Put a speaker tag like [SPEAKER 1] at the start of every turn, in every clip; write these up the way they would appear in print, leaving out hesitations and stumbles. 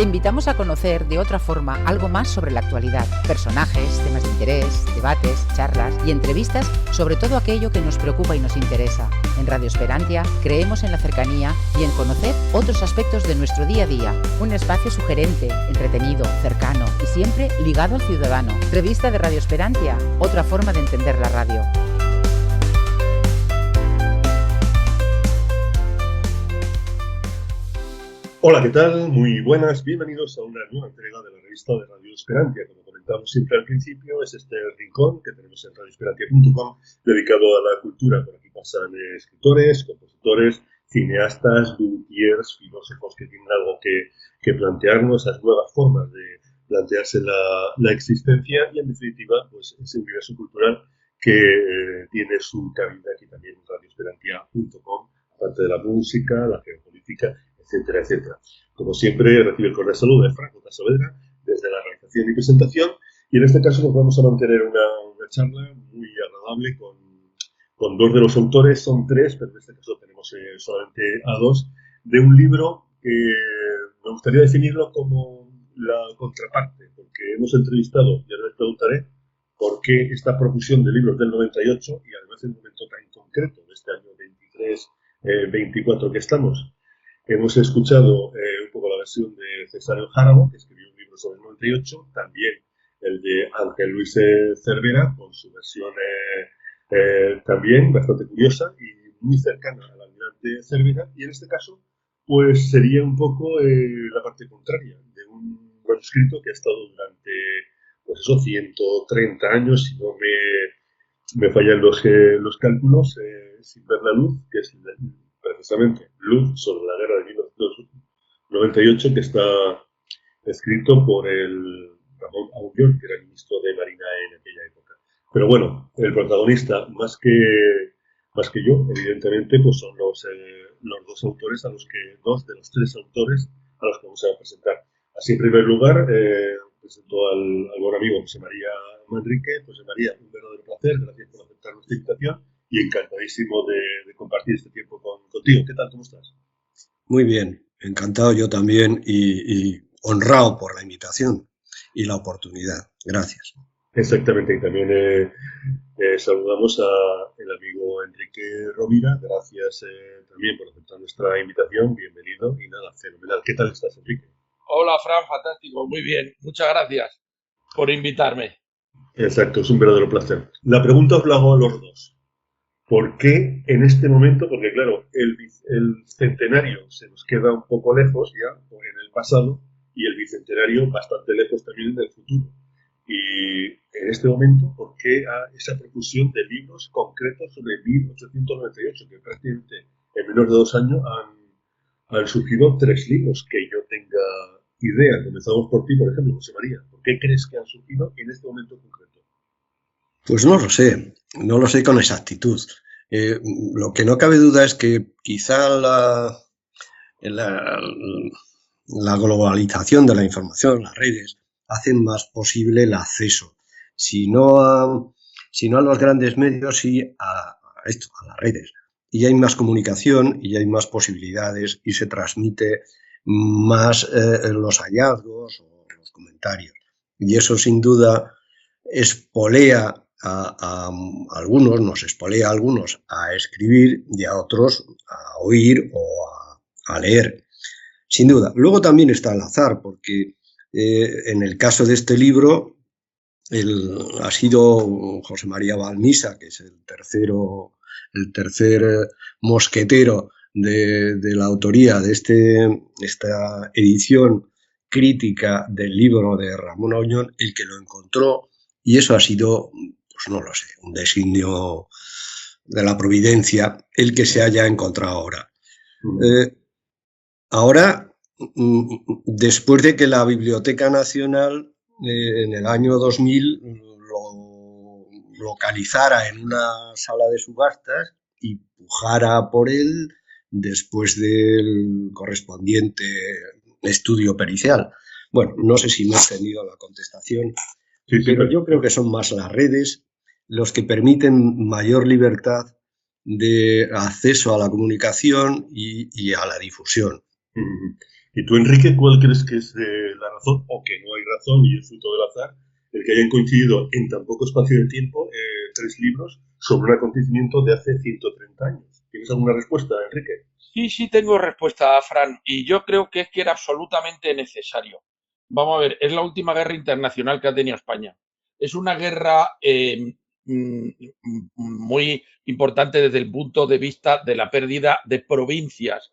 [SPEAKER 1] Te invitamos a conocer de otra forma algo más sobre la actualidad, personajes, temas de interés, debates, charlas y entrevistas sobre todo aquello que nos preocupa y nos interesa. En Radio Esperantia creemos en la cercanía y en conocer otros aspectos de nuestro día a día. Un espacio sugerente, entretenido, cercano y siempre ligado al ciudadano. Revista de Radio Esperantia, otra forma de entender la radio.
[SPEAKER 2] Hola, ¿qué tal? Muy buenas, bienvenidos a una nueva entrega de la revista de Radio Esperantia. Como comentamos siempre al principio, es este rincón que tenemos en radioesperantia.com dedicado a la cultura. Por aquí pasan escritores, compositores, cineastas, luthiers, filósofos que tienen algo que plantearnos, esas nuevas formas de plantearse la existencia y, en definitiva, pues ese universo cultural que tiene su cabida aquí también en radioesperantia.com, aparte de la música, la geopolítica, etcétera, etcétera. Como siempre, recibe el cordial saludo de Franco Saavedra desde la realización y presentación, y en este caso nos vamos a mantener una charla muy agradable con dos de los autores, son tres, pero en este caso tenemos solamente a dos, de un libro que me gustaría definirlo como la contraparte, porque hemos entrevistado, ya les preguntaré, por qué esta profusión de libros del 98 y además en un momento tan concreto de este año 23-24 que estamos. Hemos escuchado un poco la versión de Cesáreo Járamo, que escribió un libro sobre el 98, también el de Ángel Luis Cervera, con su versión también bastante curiosa y muy cercana al almirante Cervera, y en este caso pues sería un poco la parte contraria de un manuscrito que ha estado durante pues eso, 130 años, si no me fallan los cálculos, sin ver la luz, que es precisamente Luz sobre la guerra de 1998, que está escrito por el Ramón Aullón, que era el ministro de Marina en aquella época. Pero bueno, el protagonista, más que yo, evidentemente, pues son los dos autores dos de los tres autores a los que vamos a presentar. Así, en primer lugar, presento al buen amigo José María Manrique. José María, un verdadero placer, gracias por aceptar nuestra invitación y encantadísimo de compartir este tiempo contigo. ¿Qué tal? ¿Cómo estás?
[SPEAKER 3] Muy bien, encantado yo también y honrado por la invitación y la oportunidad. Gracias.
[SPEAKER 2] Exactamente, y también saludamos al amigo Enrique Rovira. Gracias también por aceptar nuestra invitación. Bienvenido y nada, fenomenal. ¿Qué tal estás, Enrique?
[SPEAKER 4] Hola, Fran, fantástico, muy bien. Muchas gracias por invitarme.
[SPEAKER 2] Exacto, es un verdadero placer. La pregunta os la hago a los dos. ¿Por qué en este momento? Porque claro, el centenario se nos queda un poco lejos ya en el pasado y el bicentenario bastante lejos también en el futuro. Y en este momento, ¿por qué esa profusión de libros concretos sobre 1898? Que prácticamente en menos de 2 años han surgido 3 libros que yo tenga idea. Comenzamos por ti, por ejemplo, José María. ¿Por qué crees que han surgido en este momento concreto?
[SPEAKER 3] Pues no lo sé con exactitud. Lo que no cabe duda es que quizá la globalización de la información, las redes, hacen más posible el acceso. Si no a los grandes medios, sí a las redes. Y hay más comunicación y hay más posibilidades y se transmite más los hallazgos o los comentarios. Y eso sin duda espolea a algunos, nos espolea a algunos a escribir y a otros a oír o a leer. Sin duda. Luego también está el azar, porque en el caso de este libro ha sido José María Balmisa, que es el tercer mosquetero de la autoría de esta edición crítica del libro de Ramón Aullón, el que lo encontró, y eso ha sido, pues no lo sé, un designio de la providencia el que se haya encontrado ahora. Ahora, después de que la Biblioteca Nacional en el año 2000 lo localizara en una sala de subastas y pujara por él después del correspondiente estudio pericial. Bueno, no sé si me he tenido la contestación, sí, pero yo creo que son más las redes los que permiten mayor libertad de acceso a la comunicación y a la difusión.
[SPEAKER 2] ¿Y tú, Enrique, cuál crees que es la razón, o que no hay razón y es fruto del azar, el que hayan coincidido en tan poco espacio de tiempo 3 libros sobre un acontecimiento de hace 130 años? ¿Tienes alguna respuesta, Enrique?
[SPEAKER 4] Sí, sí tengo respuesta, Fran, y yo creo que es que era absolutamente necesario. Vamos a ver, es la última guerra internacional que ha tenido España. Es una guerra muy importante desde el punto de vista de la pérdida de provincias.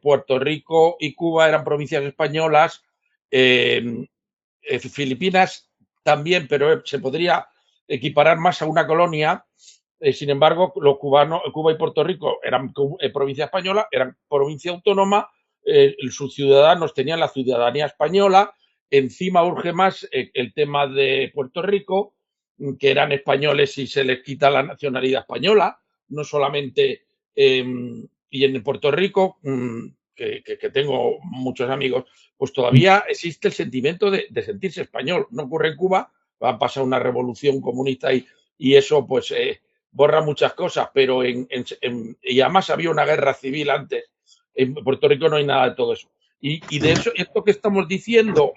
[SPEAKER 4] Puerto Rico y Cuba eran provincias españolas, eh, Filipinas también, pero se podría equiparar más a una colonia. Sin embargo, los cubanos, Cuba y Puerto Rico eran provincia española, eran provincia autónoma, sus ciudadanos tenían la ciudadanía española. Encima urge más el tema de Puerto Rico, que eran españoles y se les quita la nacionalidad española, no solamente. Y en Puerto Rico, que tengo muchos amigos, pues todavía existe el sentimiento de sentirse español. No ocurre en Cuba, va a pasar una revolución comunista y eso pues borra muchas cosas, pero y además había una guerra civil antes. En Puerto Rico no hay nada de todo eso. Y de eso, esto que estamos diciendo,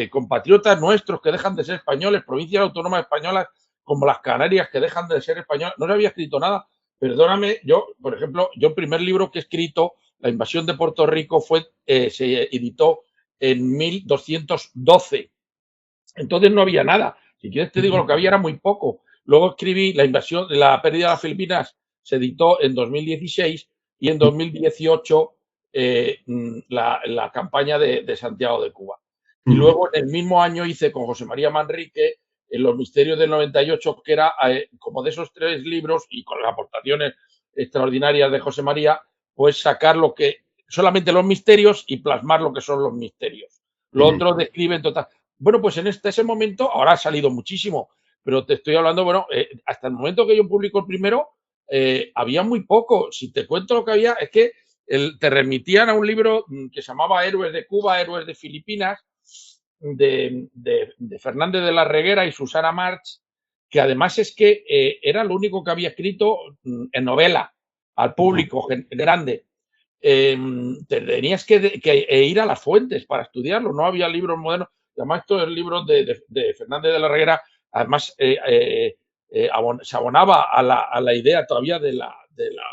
[SPEAKER 4] compatriotas nuestros que dejan de ser españoles, provincias autónomas españolas como las Canarias que dejan de ser españolas, no se había escrito nada. Perdóname, yo, por ejemplo, yo el primer libro que he escrito, La invasión de Puerto Rico, se editó en 1212. Entonces no había nada. Si quieres te digo, lo que había era muy poco. Luego escribí La pérdida de las Filipinas, se editó en 2016 y en 2018 la campaña de Santiago de Cuba. Y luego en el mismo año hice con José María Manrique en Los misterios del 98, que era como de esos 3 libros y con las aportaciones extraordinarias de José María, pues sacar solamente los misterios y plasmar lo que son los misterios. Lo otro describe en total. Bueno, pues en ese momento, ahora ha salido muchísimo, pero te estoy hablando, bueno, hasta el momento que yo publico el primero, había muy poco. Si te cuento lo que había, es que te remitían a un libro que se llamaba Héroes de Cuba, Héroes de Filipinas, de Fernández de la Reguera y Susana March, que además es que era lo único que había escrito en novela al público grande. Tenías que ir a las fuentes para estudiarlo, no había libros modernos. Además, estos libros de Fernández de la Reguera, además, se abonaba a la idea todavía de la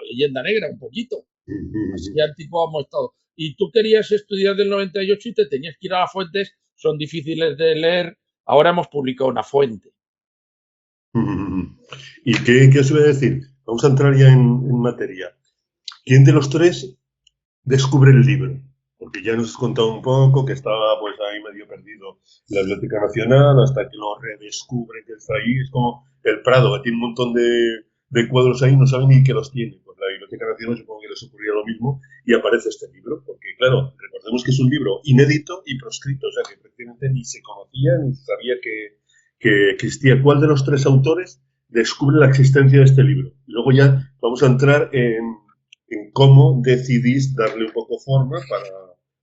[SPEAKER 4] leyenda negra, un poquito. Así antiguo hemos estado. Y tú querías estudiar del 98 y te tenías que ir a las fuentes, son difíciles de leer. Ahora hemos publicado una fuente.
[SPEAKER 2] ¿Y qué os iba a decir? Vamos a entrar ya en materia. ¿Quién de los 3 descubre el libro? Porque ya nos has contado un poco que estaba pues ahí medio perdido en la Biblioteca Nacional hasta que lo redescubre que está ahí. Es como el Prado, que tiene un montón de cuadros ahí, no sabe ni que los tiene. Pues la Biblioteca Nacional supongo que les ocurría lo mismo y aparece este libro. Porque claro, recordemos que es un libro inédito y proscrito, o sea que prácticamente ni se conocía ni se sabía que existía. ¿Cuál de los 3 autores descubre la existencia de este libro? Y luego ya vamos a entrar en cómo decidís darle un poco forma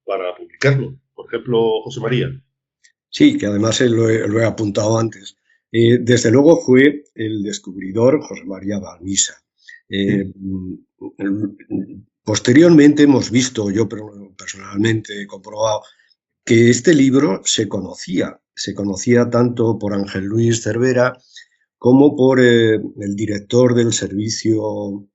[SPEAKER 2] para publicarlo. Por ejemplo, José María.
[SPEAKER 3] Sí, que además lo he apuntado antes. Desde luego fue el descubridor José María Balmisa. Posteriormente hemos visto, yo personalmente he comprobado, que este libro se conocía tanto por Ángel Luis Cervera como por el director del servicio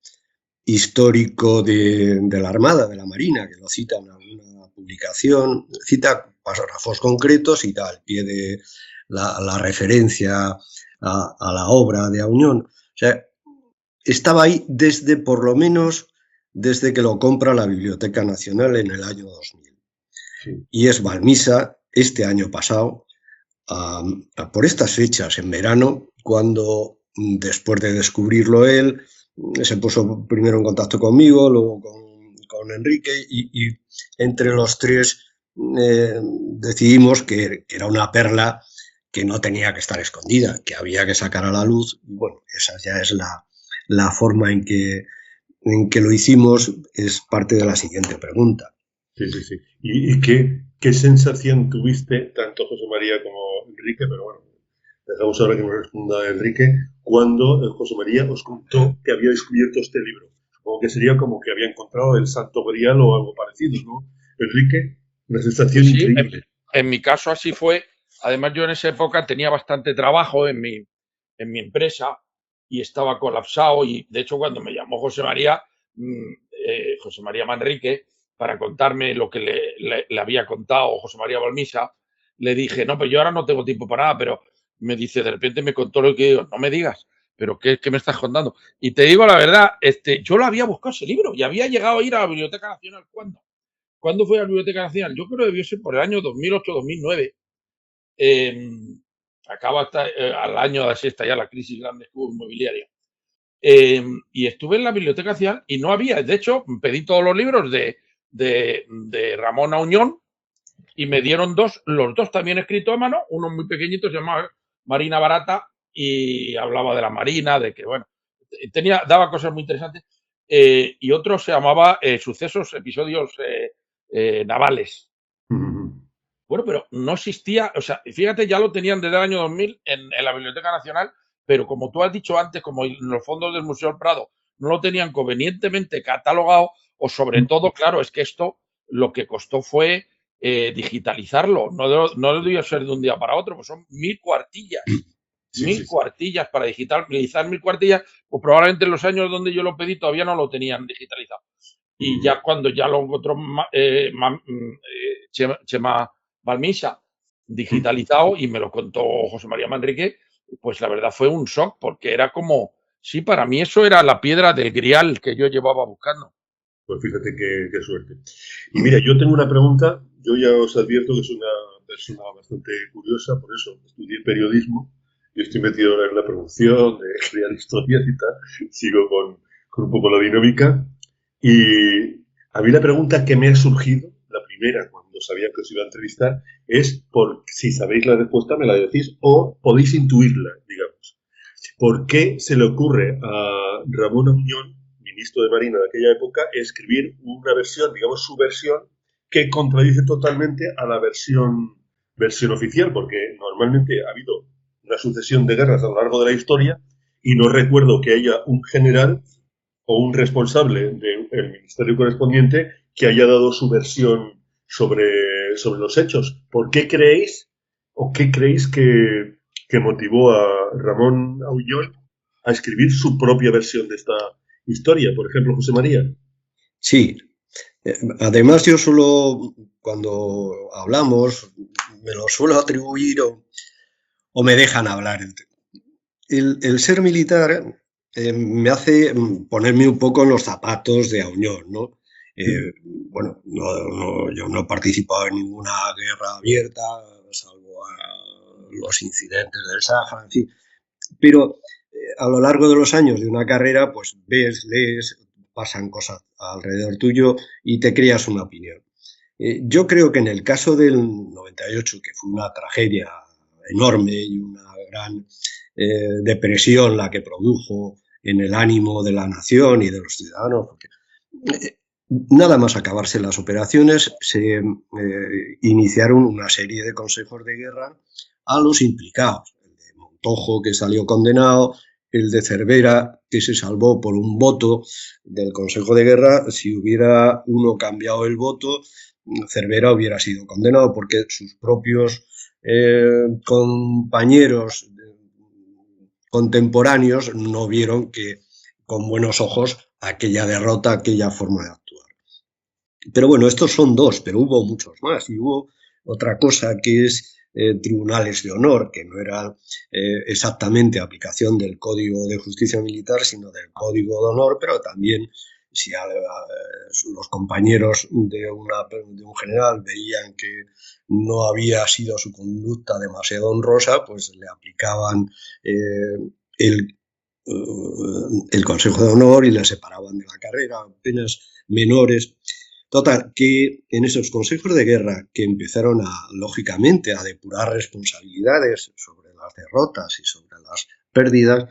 [SPEAKER 3] histórico de la Armada, de la Marina, que lo cita en alguna publicación, cita párrafos concretos y da al pie de la referencia a la obra de Auñón. O sea, estaba ahí por lo menos desde que lo compra la Biblioteca Nacional en el año 2000. Sí. Y es Balmisa, este año pasado, por estas fechas, en verano, cuando después de descubrirlo él, se puso primero en contacto conmigo, luego con Enrique y entre los 3 decidimos que era una perla que no tenía que estar escondida, que había que sacar a la luz. Y bueno, esa ya es la forma en que lo hicimos, es parte de la siguiente pregunta.
[SPEAKER 2] Sí, sí, sí. ¿Y qué sensación tuviste, tanto José María como Enrique, pero bueno, dejamos ahora que nos responda Enrique, cuando José María os contó que había descubierto este libro? Supongo que sería como que había encontrado el Santo Grial o algo parecido, ¿no? Enrique, una sensación
[SPEAKER 4] Pues sí,
[SPEAKER 2] increíble.
[SPEAKER 4] en mi caso así fue. Además, yo en esa época tenía bastante trabajo en mi empresa y estaba colapsado. Y de hecho, cuando me llamó José María Manrique, para contarme lo que le había contado José María Balmisa, le dije, no, pues yo ahora no tengo tiempo para nada, pero me dice, de repente me contó lo que digo, no me digas, pero ¿qué me estás contando? Y te digo la verdad, yo lo había buscado ese libro y había llegado a ir a la Biblioteca Nacional. ¿Cuándo fue a la Biblioteca Nacional? Yo creo que debió ser por el año 2008-2009. Acaba al año de así estallar la crisis grande que hubo inmobiliaria. Y estuve en la Biblioteca Nacional y no había. De hecho, pedí todos los libros de Ramón Auñón y me dieron los dos también escritos a mano. Uno muy pequeñito, se llamaba Marina Barata y hablaba de la Marina, de que, bueno, daba cosas muy interesantes. Y otro se llamaba Sucesos, episodios navales. Bueno, pero no existía, o sea, fíjate, ya lo tenían desde el año 2000 en la Biblioteca Nacional, pero como tú has dicho antes, como en los fondos del Museo del Prado no lo tenían convenientemente catalogado, o sobre todo, claro, es que esto lo que costó fue digitalizarlo, no debió ser de un día para otro, pues son 1000 cuartillas.
[SPEAKER 2] Sí,
[SPEAKER 4] 1000 cuartillas para digitalizar 1000 cuartillas, pues probablemente en los años donde yo lo pedí todavía no lo tenían digitalizado. Y ya cuando ya lo encontró Chema Balmisa digitalizado y me lo contó José María Manrique, pues la verdad fue un shock, porque era como, sí, para mí eso era la piedra del grial que yo llevaba buscando.
[SPEAKER 2] Pues fíjate qué suerte. Y mira, yo tengo una pregunta, yo ya os advierto que soy una persona bastante curiosa, por eso estudié periodismo y estoy metido ahora en la producción, de crear historias y tal, sigo con un poco la dinámica. Y a mí la pregunta que me ha surgido, la primera, cuando sabía que os iba a entrevistar, es si sabéis la respuesta me la decís o podéis intuirla, digamos. ¿Por qué se le ocurre a Ramón Auñón, ministro de Marina de aquella época, escribir una versión, digamos su versión, que contradice totalmente a la versión oficial? Porque normalmente ha habido una sucesión de guerras a lo largo de la historia y no recuerdo que haya un general o un responsable del ministerio correspondiente que haya dado su versión sobre los hechos. ¿Por qué creéis o qué creéis que motivó a Ramón Auñón a escribir su propia versión de esta historia? Por ejemplo, José María.
[SPEAKER 3] Sí. Además, yo suelo, cuando hablamos, me lo suelo atribuir o me dejan hablar. El ser militar me hace ponerme un poco en los zapatos de Auñón, ¿no? Bueno, yo no he participado en ninguna guerra abierta, salvo a los incidentes del Sáhara, en fin. Pero a lo largo de los años de una carrera, pues ves, lees, pasan cosas alrededor tuyo y te creas una opinión. Yo creo que en el caso del 98, que fue una tragedia enorme y una gran depresión la que produjo en el ánimo de la nación y de los ciudadanos, porque nada más acabarse las operaciones se iniciaron una serie de consejos de guerra a los implicados. El de Montojo, que salió condenado, el de Cervera, que se salvó por un voto del Consejo de Guerra. Si hubiera uno cambiado el voto, Cervera hubiera sido condenado, porque sus propios compañeros contemporáneos no vieron que con buenos ojos aquella derrota, aquella forma de actuar. Pero bueno, estos son dos, pero hubo muchos más. Y hubo otra cosa que es tribunales de honor, que no era exactamente aplicación del Código de Justicia Militar, sino del Código de Honor, pero también si los compañeros de un general veían que no había sido su conducta demasiado honrosa, pues le aplicaban el Consejo de Honor y le separaban de la carrera, penas menores. Total, que en esos consejos de guerra que empezaron lógicamente, a depurar responsabilidades sobre las derrotas y sobre las pérdidas,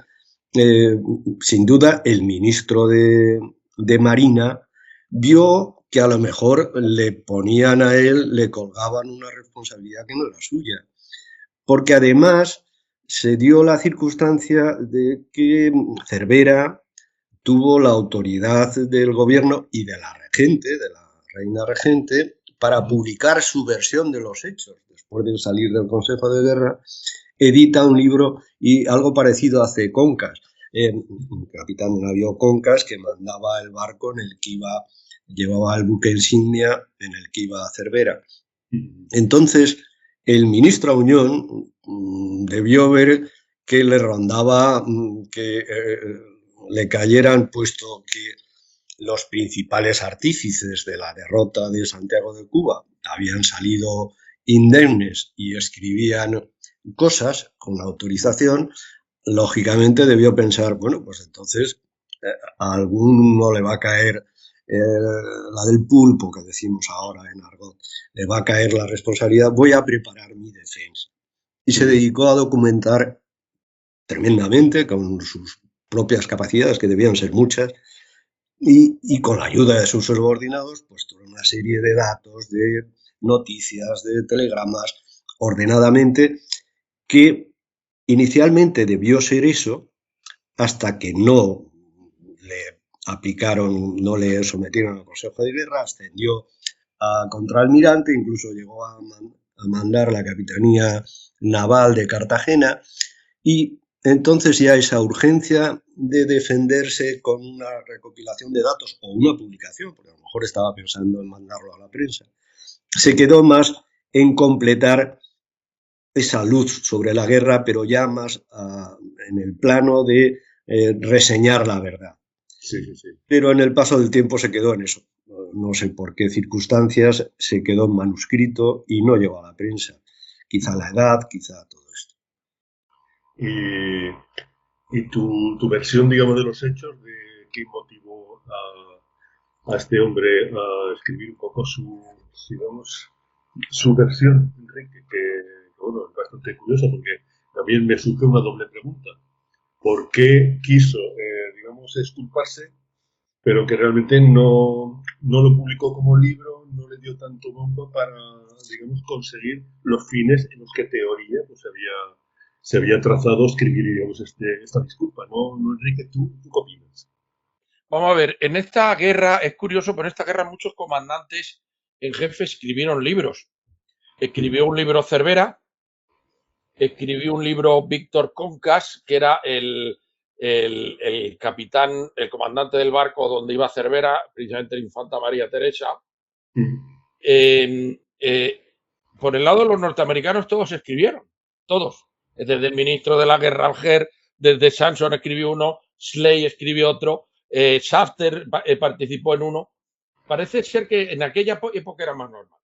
[SPEAKER 3] sin duda el ministro de Marina vio que a lo mejor le ponían a él, le colgaban una responsabilidad que no era suya. Porque además se dio la circunstancia de que Cervera tuvo la autoridad del gobierno y de la regente, de la reina regente, para publicar su versión de los hechos, después de salir del Consejo de Guerra, edita un libro y algo parecido hace Concas, un capitán de navío Concas que mandaba el barco en el que llevaba el buque insignia en el que iba a Cervera. Entonces, el ministro Auñón debió ver que le rondaba que le cayeran, puesto que los principales artífices de la derrota de Santiago de Cuba habían salido indemnes y escribían cosas con autorización. Lógicamente debió pensar, bueno, pues entonces a alguno le va a caer la del pulpo, que decimos ahora en argot, le va a caer la responsabilidad, voy a preparar mi defensa. Y se dedicó a documentar tremendamente, con sus propias capacidades, que debían ser muchas, y con la ayuda de sus subordinados, pues toda una serie de datos, de noticias, de telegramas, ordenadamente, que inicialmente debió ser eso, hasta que no le aplicaron, no le sometieron al Consejo de Guerra, ascendió a contraalmirante, incluso llegó a mandar la Capitanía Naval de Cartagena, y entonces ya esa urgencia de defenderse con una recopilación de datos o una publicación, porque a lo mejor estaba pensando en mandarlo a la prensa, se quedó más en completar esa luz sobre la guerra, pero ya más en el plano de reseñar la verdad.
[SPEAKER 2] Sí, sí, sí.
[SPEAKER 3] Pero en el paso del tiempo se quedó en eso. No sé por qué circunstancias se quedó en manuscrito y no llegó a la prensa. Quizá la edad, quizá todo esto.
[SPEAKER 2] Y tu versión, digamos, de los hechos, de qué motivó a este hombre a escribir un poco digamos, su versión, Enrique, que bueno, es bastante curiosa porque también me surge una doble pregunta. ¿Por qué quiso, digamos, exculparse, pero que realmente no lo publicó como libro, no le dio tanto bombo para, digamos, conseguir los fines en los que teoría pues se había trazado escribir, digamos, esta disculpa, ¿no, Enrique? ¿Tú qué opinas?
[SPEAKER 4] Vamos a ver, en esta guerra, es curioso, pero en esta guerra muchos comandantes en jefe escribieron libros. Escribió un libro Cervera, escribió un libro Víctor Concas, que era el capitán, el comandante del barco donde iba Cervera, precisamente la infanta María Teresa. Por el lado de los norteamericanos todos escribieron, todos. Desde el ministro de la guerra Alger, desde Sanson escribió uno, Slade escribió otro, Shafter participó en uno. Parece ser que en aquella época era más normal.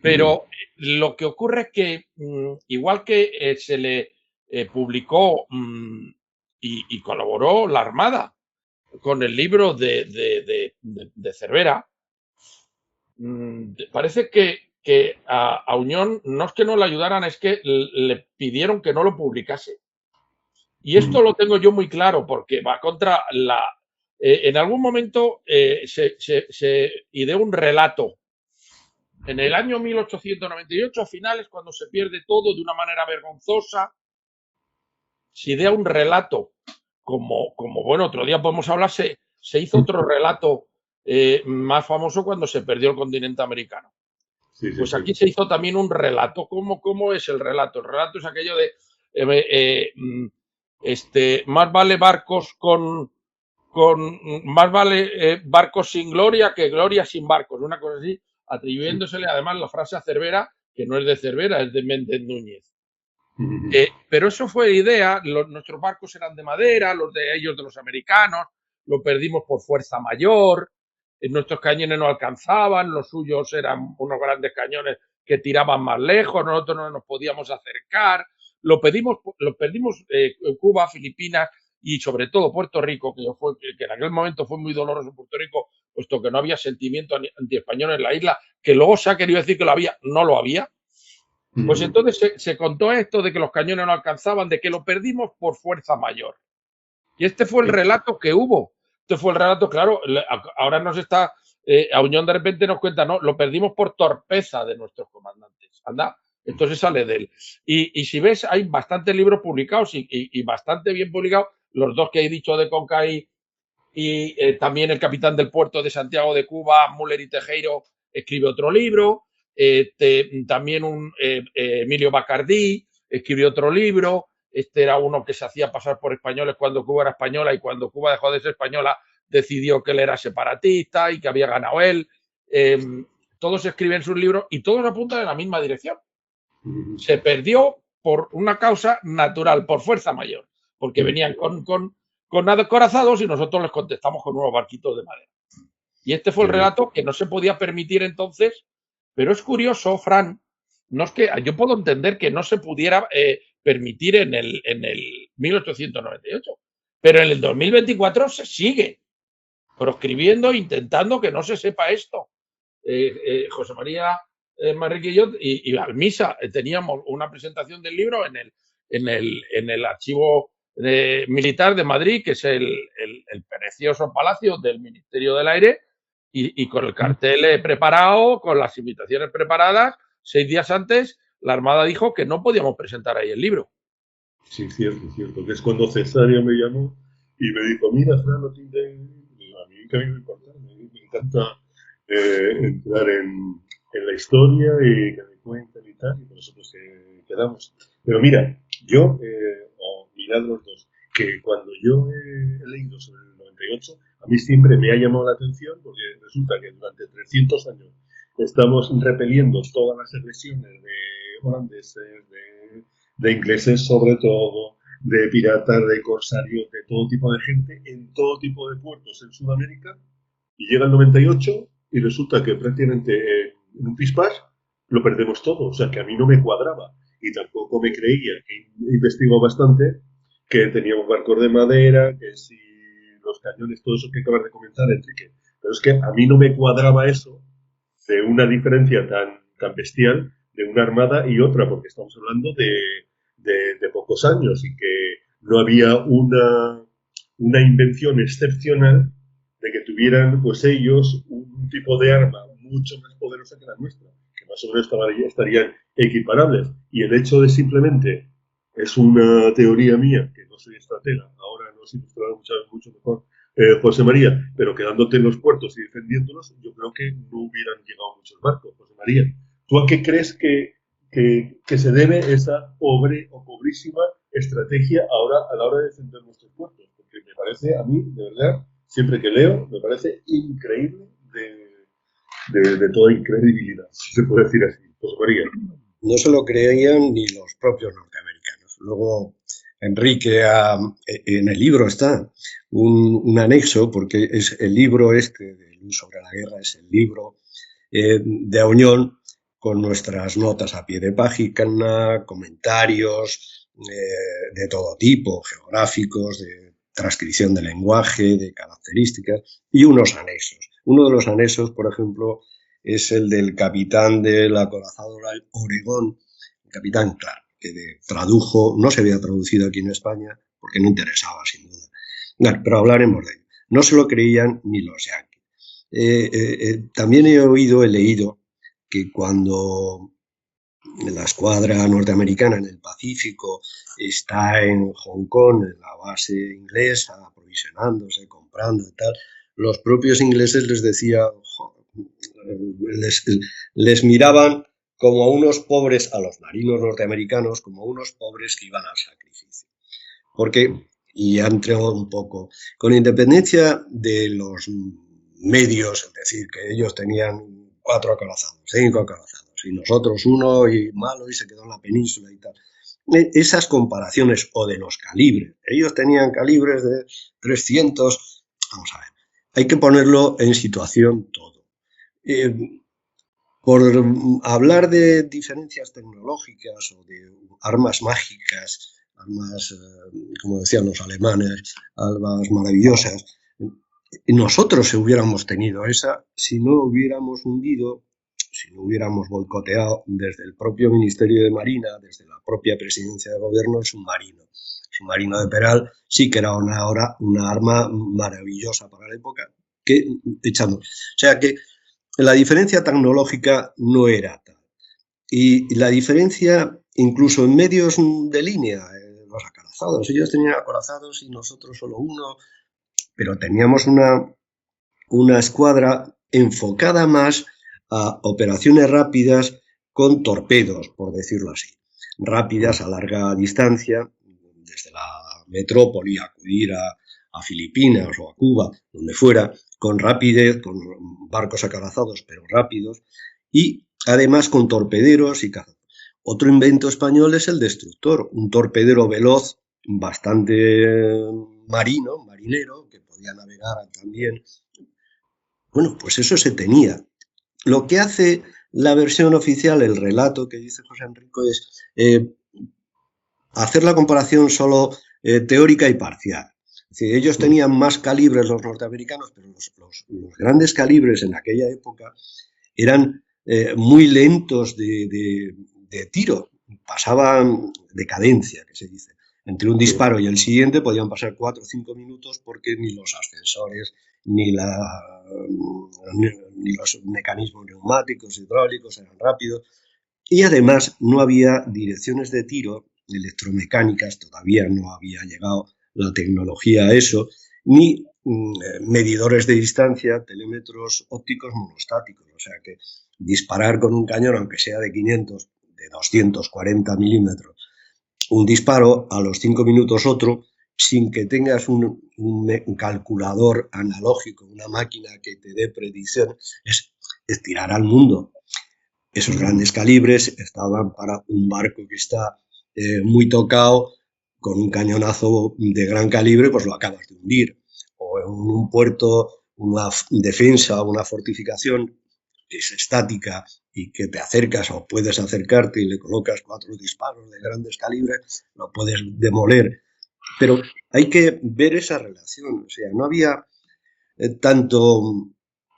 [SPEAKER 4] Pero lo que ocurre es que, igual que se le publicó y colaboró la Armada con el libro de Cervera, parece que a Auñón no es que no le ayudaran, es que le pidieron que no lo publicase. Y esto lo tengo yo muy claro porque va contra la... en algún momento se ideó un relato. En el año 1898, a finales, cuando se pierde todo de una manera vergonzosa, se idea un relato. Como bueno, otro día podemos hablar, se hizo otro relato más famoso cuando se perdió el continente americano. Sí, pues aquí se hizo también un relato. ¿Cómo es el relato? El relato es aquello de más vale barcos más vale barcos sin gloria que gloria sin barcos, una cosa así, atribuyéndosele además la frase a Cervera, que no es de Cervera, es de Méndez Núñez. Pero eso fue idea, nuestros barcos eran de madera, los de ellos de los americanos, lo perdimos por fuerza mayor, nuestros cañones no alcanzaban, los suyos eran unos grandes cañones que tiraban más lejos, nosotros no nos podíamos acercar, lo perdimos Cuba, Filipinas y sobre todo Puerto Rico, que en aquel momento fue muy doloroso Puerto Rico, puesto que no había sentimiento antiespañol en la isla, que luego se ha querido decir que lo había, no lo había. Pues entonces se contó esto de que los cañones no alcanzaban, de que lo perdimos por fuerza mayor. Y este fue el relato que hubo. Este fue el relato, claro, ahora nos está, Auñón de repente nos cuenta, no, lo perdimos por torpeza de nuestros comandantes. Anda, entonces sale de él. Y si ves, hay bastantes libros publicados y bastante bien publicados, los dos que he dicho de Conca y también el capitán del puerto de Santiago de Cuba, Müller y Tejero, escribe otro libro. también Emilio Bacardí escribió otro libro. Este era uno que se hacía pasar por españoles cuando Cuba era española, y cuando Cuba dejó de ser española decidió que él era separatista y que había ganado él. Todos escriben sus libros y todos apuntan en la misma dirección. Se perdió por una causa natural, por fuerza mayor, porque venían con acorazados y nosotros les contestamos con unos barquitos de madera. Y este fue el relato que no se podía permitir entonces, pero es curioso, Fran, no es que yo puedo entender que no se pudiera permitir en el 1898, pero en el 2024 se sigue proscribiendo, intentando que no se sepa esto. José María Manrique y yo, y Almisa, teníamos una presentación del libro en el archivo militar de Madrid, que es el precioso palacio del Ministerio del Aire, y con el cartel preparado, con las invitaciones preparadas. 6 días antes, la Armada dijo que no podíamos presentar ahí el libro.
[SPEAKER 2] Sí, cierto, que es cuando Cesario me llamó y me dijo, mira, Fran, no te a mí que a mí me importa, me encanta entrar en la historia y que me cuenten y tal, y por eso pues quedamos. Pero mira, yo, mirad los dos, que cuando yo he leído sobre el 98, a mí siempre me ha llamado la atención, porque resulta que durante 300 años estamos repeliendo todas las agresiones de holandeses, de ingleses sobre todo, de piratas, de corsarios, de todo tipo de gente, en todo tipo de puertos en Sudamérica, y llega el 98 y resulta que prácticamente en un pispás lo perdemos todo. O sea, que a mí no me cuadraba y tampoco me creía, que investigó bastante, que teníamos barcos de madera, que si los cañones, todo eso que acabas de comentar, Enrique. Pero es que a mí no me cuadraba eso de una diferencia tan bestial de una armada y otra, porque estamos hablando de pocos años y que no había una invención excepcional de que tuvieran pues ellos un tipo de arma mucho más poderosa que la nuestra, que más o menos estarían equiparables. Y el hecho de simplemente, es una teoría mía, que no soy estratega, ahora nos ilustrará mucho mejor José María, pero quedándote en los puertos y defendiéndolos, yo creo que no hubieran llegado muchos barcos. José María, ¿tú a qué crees que se debe esa pobre o pobrísima estrategia ahora a la hora de defender nuestros puertos? Porque me parece, a mí, de verdad, siempre que leo, me parece increíble de toda incredibilidad, si se puede decir así. José María.
[SPEAKER 3] No se lo creían ni los propios norteamericanos. Luego, Enrique, en el libro está un anexo, porque es el libro sobre la guerra, es el libro de Auñón, con nuestras notas a pie de página, comentarios de todo tipo, geográficos, de transcripción de lenguaje, de características, y unos anexos. Uno de los anexos, por ejemplo, es el del capitán del acorazado Oregón, el capitán Clark, que tradujo, no se había traducido aquí en España, porque no interesaba, sin duda. Bueno, pero hablaremos de ello. No se lo creían ni los yanquis. También he leído que cuando la escuadra norteamericana en el Pacífico está en Hong Kong, en la base inglesa, aprovisionándose, comprando y tal, los propios ingleses les decía, les miraban como a unos pobres, a los marinos norteamericanos, como a unos pobres que iban al sacrificio. Porque, y ya entró un poco, con independencia de los medios, es decir, que ellos tenían 4 acorazados, 5 acorazados, y nosotros 1 y malo y se quedó en la península y tal. Esas comparaciones, o de los calibres, ellos tenían calibres de 300, vamos a ver, hay que ponerlo en situación todo. Por hablar de diferencias tecnológicas o de armas mágicas, armas, como decían los alemanes, armas maravillosas, nosotros hubiéramos tenido esa si no hubiéramos hundido, si no hubiéramos boicoteado desde el propio Ministerio de Marina, desde la propia Presidencia de Gobierno, el submarino. El submarino de Peral sí que era una arma maravillosa para la época, o sea que la diferencia tecnológica no era tal. Y la diferencia, incluso en medios de línea, los acorazados, ellos tenían acorazados y nosotros solo 1, pero teníamos una escuadra enfocada más a operaciones rápidas con torpedos, por decirlo así. Rápidas a larga distancia, desde la metrópoli, acudir a Filipinas o a Cuba, donde fuera, con rapidez, con barcos acorazados, pero rápidos, y además con torpederos y cazadores. Otro invento español es el destructor, un torpedero veloz, bastante marinero, que podía navegar también. Bueno, pues eso se tenía. Lo que hace la versión oficial, el relato que dice José Enrico, es hacer la comparación solo teórica y parcial. Es decir, ellos tenían más calibres, los norteamericanos, pero los grandes calibres en aquella época eran muy lentos de tiro, pasaban de cadencia, que se dice. Entre un disparo y el siguiente podían pasar 4 o 5 minutos porque ni los ascensores, ni los mecanismos neumáticos, hidráulicos eran rápidos. Y además no había direcciones de tiro electromecánicas, todavía no había llegado la tecnología a eso, ni medidores de distancia, telémetros ópticos monostáticos. O sea que disparar con un cañón, aunque sea de 500, de 240 milímetros, un disparo, a los 5 minutos otro, sin que tengas un calculador analógico, una máquina que te dé predicción, es tirar al mundo. Esos grandes calibres estaban para un barco que está muy tocado, con un cañonazo de gran calibre, pues lo acabas de hundir. O en un puerto, una defensa, una fortificación que es estática y que te acercas o puedes acercarte y le colocas 4 disparos de grandes calibres, lo puedes demoler. Pero hay que ver esa relación. O sea, no había tanto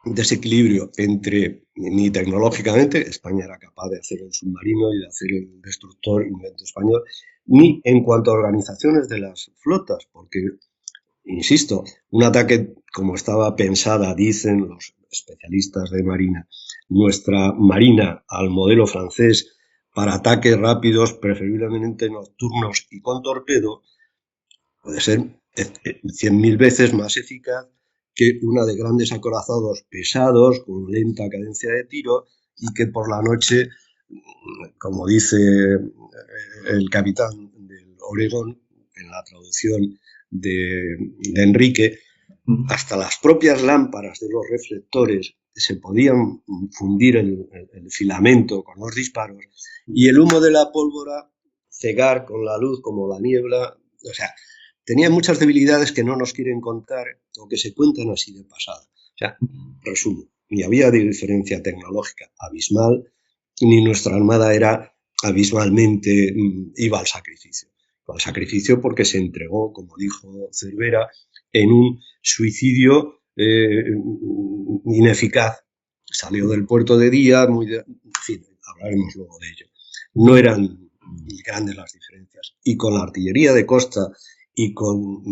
[SPEAKER 3] desequilibrio entre, ni tecnológicamente, España era capaz de hacer el submarino y de hacer el destructor, invento español, ni en cuanto a organizaciones de las flotas, porque, insisto, un ataque como estaba pensada, dicen los especialistas de marina, nuestra marina al modelo francés para ataques rápidos, preferiblemente nocturnos y con torpedo, puede ser 100.000 veces más eficaz que una de grandes acorazados pesados, con lenta cadencia de tiro, y que por la noche, como dice el capitán del Oregón, en la traducción de Enrique, hasta las propias lámparas de los reflectores se podían fundir el filamento con los disparos, y el humo de la pólvora cegar con la luz como la niebla. O sea, tenía muchas debilidades que no nos quieren contar o que se cuentan así de pasada. O sea, resumo, ni había diferencia tecnológica abismal, ni nuestra armada era abismalmente, iba al sacrificio. Al sacrificio porque se entregó, como dijo Cervera, en un suicidio ineficaz. Salió del puerto de día, en fin, hablaremos luego de ello. No eran grandes las diferencias. Y con la artillería de costa y con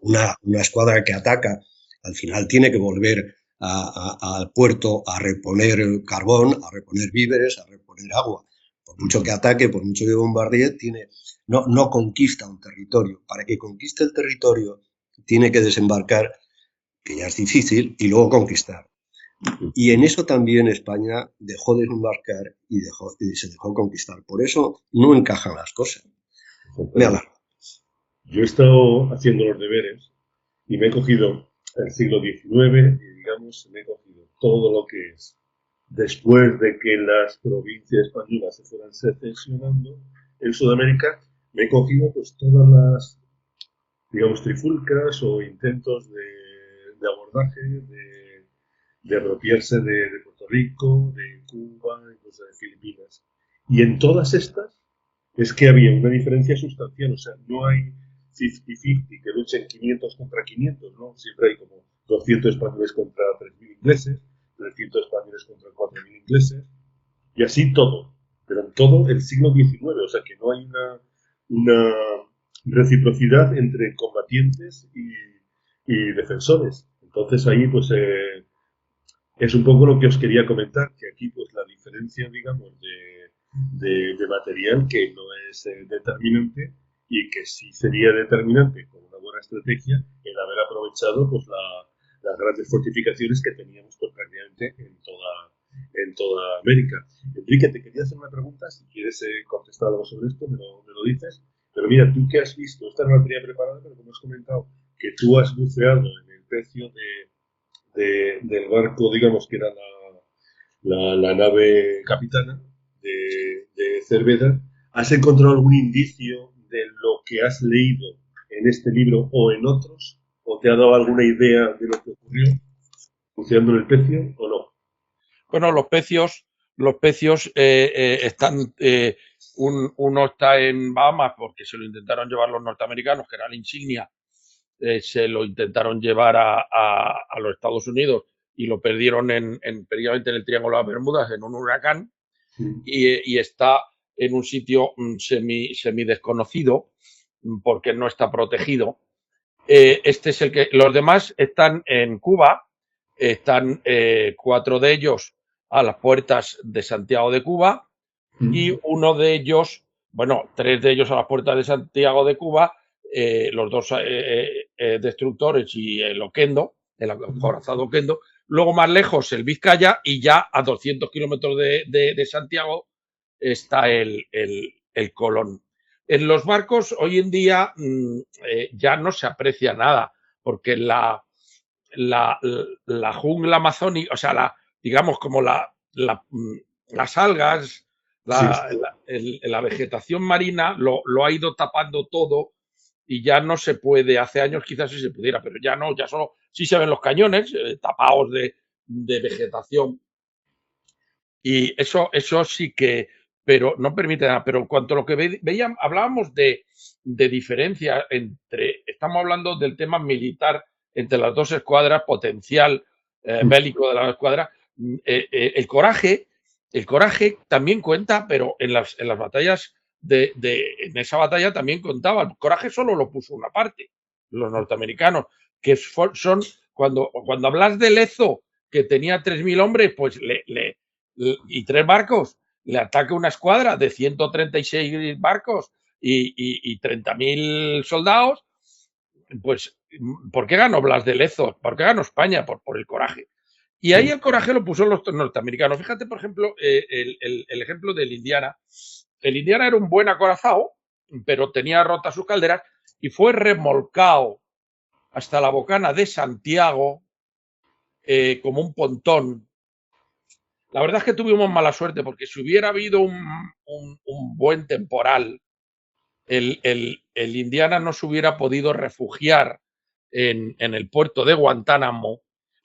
[SPEAKER 3] una escuadra que ataca, al final tiene que volver al puerto a reponer carbón, a reponer víveres, a reponer agua. Por mucho que ataque, por mucho que bombardee, no conquista un territorio. Para que conquiste el territorio, tiene que desembarcar, que ya es difícil, y luego conquistar. Y en eso también España dejó de desembarcar y se dejó conquistar. Por eso no encajan las cosas. Me alargo.
[SPEAKER 2] Yo he estado haciendo los deberes y me he cogido el siglo XIX y, digamos, me he cogido todo lo que es después de que las provincias españolas se fueran secesionando en Sudamérica. Me he cogido pues todas las, digamos, trifulcas o intentos de abordaje, de apropiarse de Puerto Rico, de Cuba, incluso de Filipinas. Y en todas estas es que había una diferencia sustancial. O sea, no hay 50-50 que luchen 500 contra 500, ¿no? Siempre hay como 200 españoles contra 3.000 ingleses, 300 españoles contra 4.000 ingleses, y así todo. Pero en todo el siglo XIX, o sea que no hay una reciprocidad entre combatientes y defensores. Entonces ahí pues es un poco lo que os quería comentar, que aquí pues la diferencia, digamos, de material que no es determinante y que sí sería determinante con una buena estrategia el haber aprovechado pues las grandes fortificaciones que teníamos pues prácticamente en toda América. Enrique, te quería hacer una pregunta, si quieres contestar algo sobre esto, me lo dices. Pero mira, tú que has visto, esta no la tenía preparada, pero como has comentado, que tú has buceado en el pecio del barco, digamos, que era la nave capitana de Cervera, ¿has encontrado algún indicio de lo que has leído en este libro o en otros? ¿O te ha dado alguna idea de lo que ocurrió buceando en el pecio o no?
[SPEAKER 4] Bueno, los pecios están, uno está en Bahamas porque se lo intentaron llevar los norteamericanos, que era la insignia, se lo intentaron llevar a los Estados Unidos y lo perdieron precisamente en el Triángulo de las Bermudas en un huracán, y está en un sitio semi desconocido porque no está protegido. Este es el que, los demás están en Cuba, están 4 de ellos a las puertas de Santiago de Cuba y uno de ellos, bueno, 3 de ellos a las puertas de Santiago de Cuba, los 2 destructores y el Oquendo, el acorazado Oquendo. Luego más lejos el Vizcaya, y ya a 200 kilómetros de Santiago está el Colón. En los barcos hoy en día ya no se aprecia nada, porque la jungla amazónica, o sea, digamos como las algas, la vegetación marina lo ha ido tapando todo, y ya no se puede. Hace años quizás sí se pudiera, pero ya no, ya solo sí se ven los cañones tapados de vegetación, y eso sí que, pero no permite nada. Pero en cuanto a lo que veíamos, hablábamos de diferencia estamos hablando del tema militar entre las 2 escuadras, potencial bélico de la escuadra. El coraje también cuenta, pero en las batallas en esa batalla también contaba. El coraje solo lo puso una parte, los norteamericanos, que son, cuando hablas de Lezo, que tenía 3.000 hombres, pues y 3 barcos, le ataca una escuadra de 136 barcos y 30.000 soldados, pues ¿por qué ganó Blas de Lezo? ¿Por qué ganó España? Por el coraje. Y ahí el coraje lo puso los norteamericanos. Fíjate, por ejemplo, el ejemplo del Indiana. El Indiana era un buen acorazado, pero tenía rotas sus calderas y fue remolcado hasta la bocana de Santiago como un pontón. La verdad es que tuvimos mala suerte, porque si hubiera habido un buen temporal, el Indiana no se hubiera podido refugiar en el puerto de Guantánamo,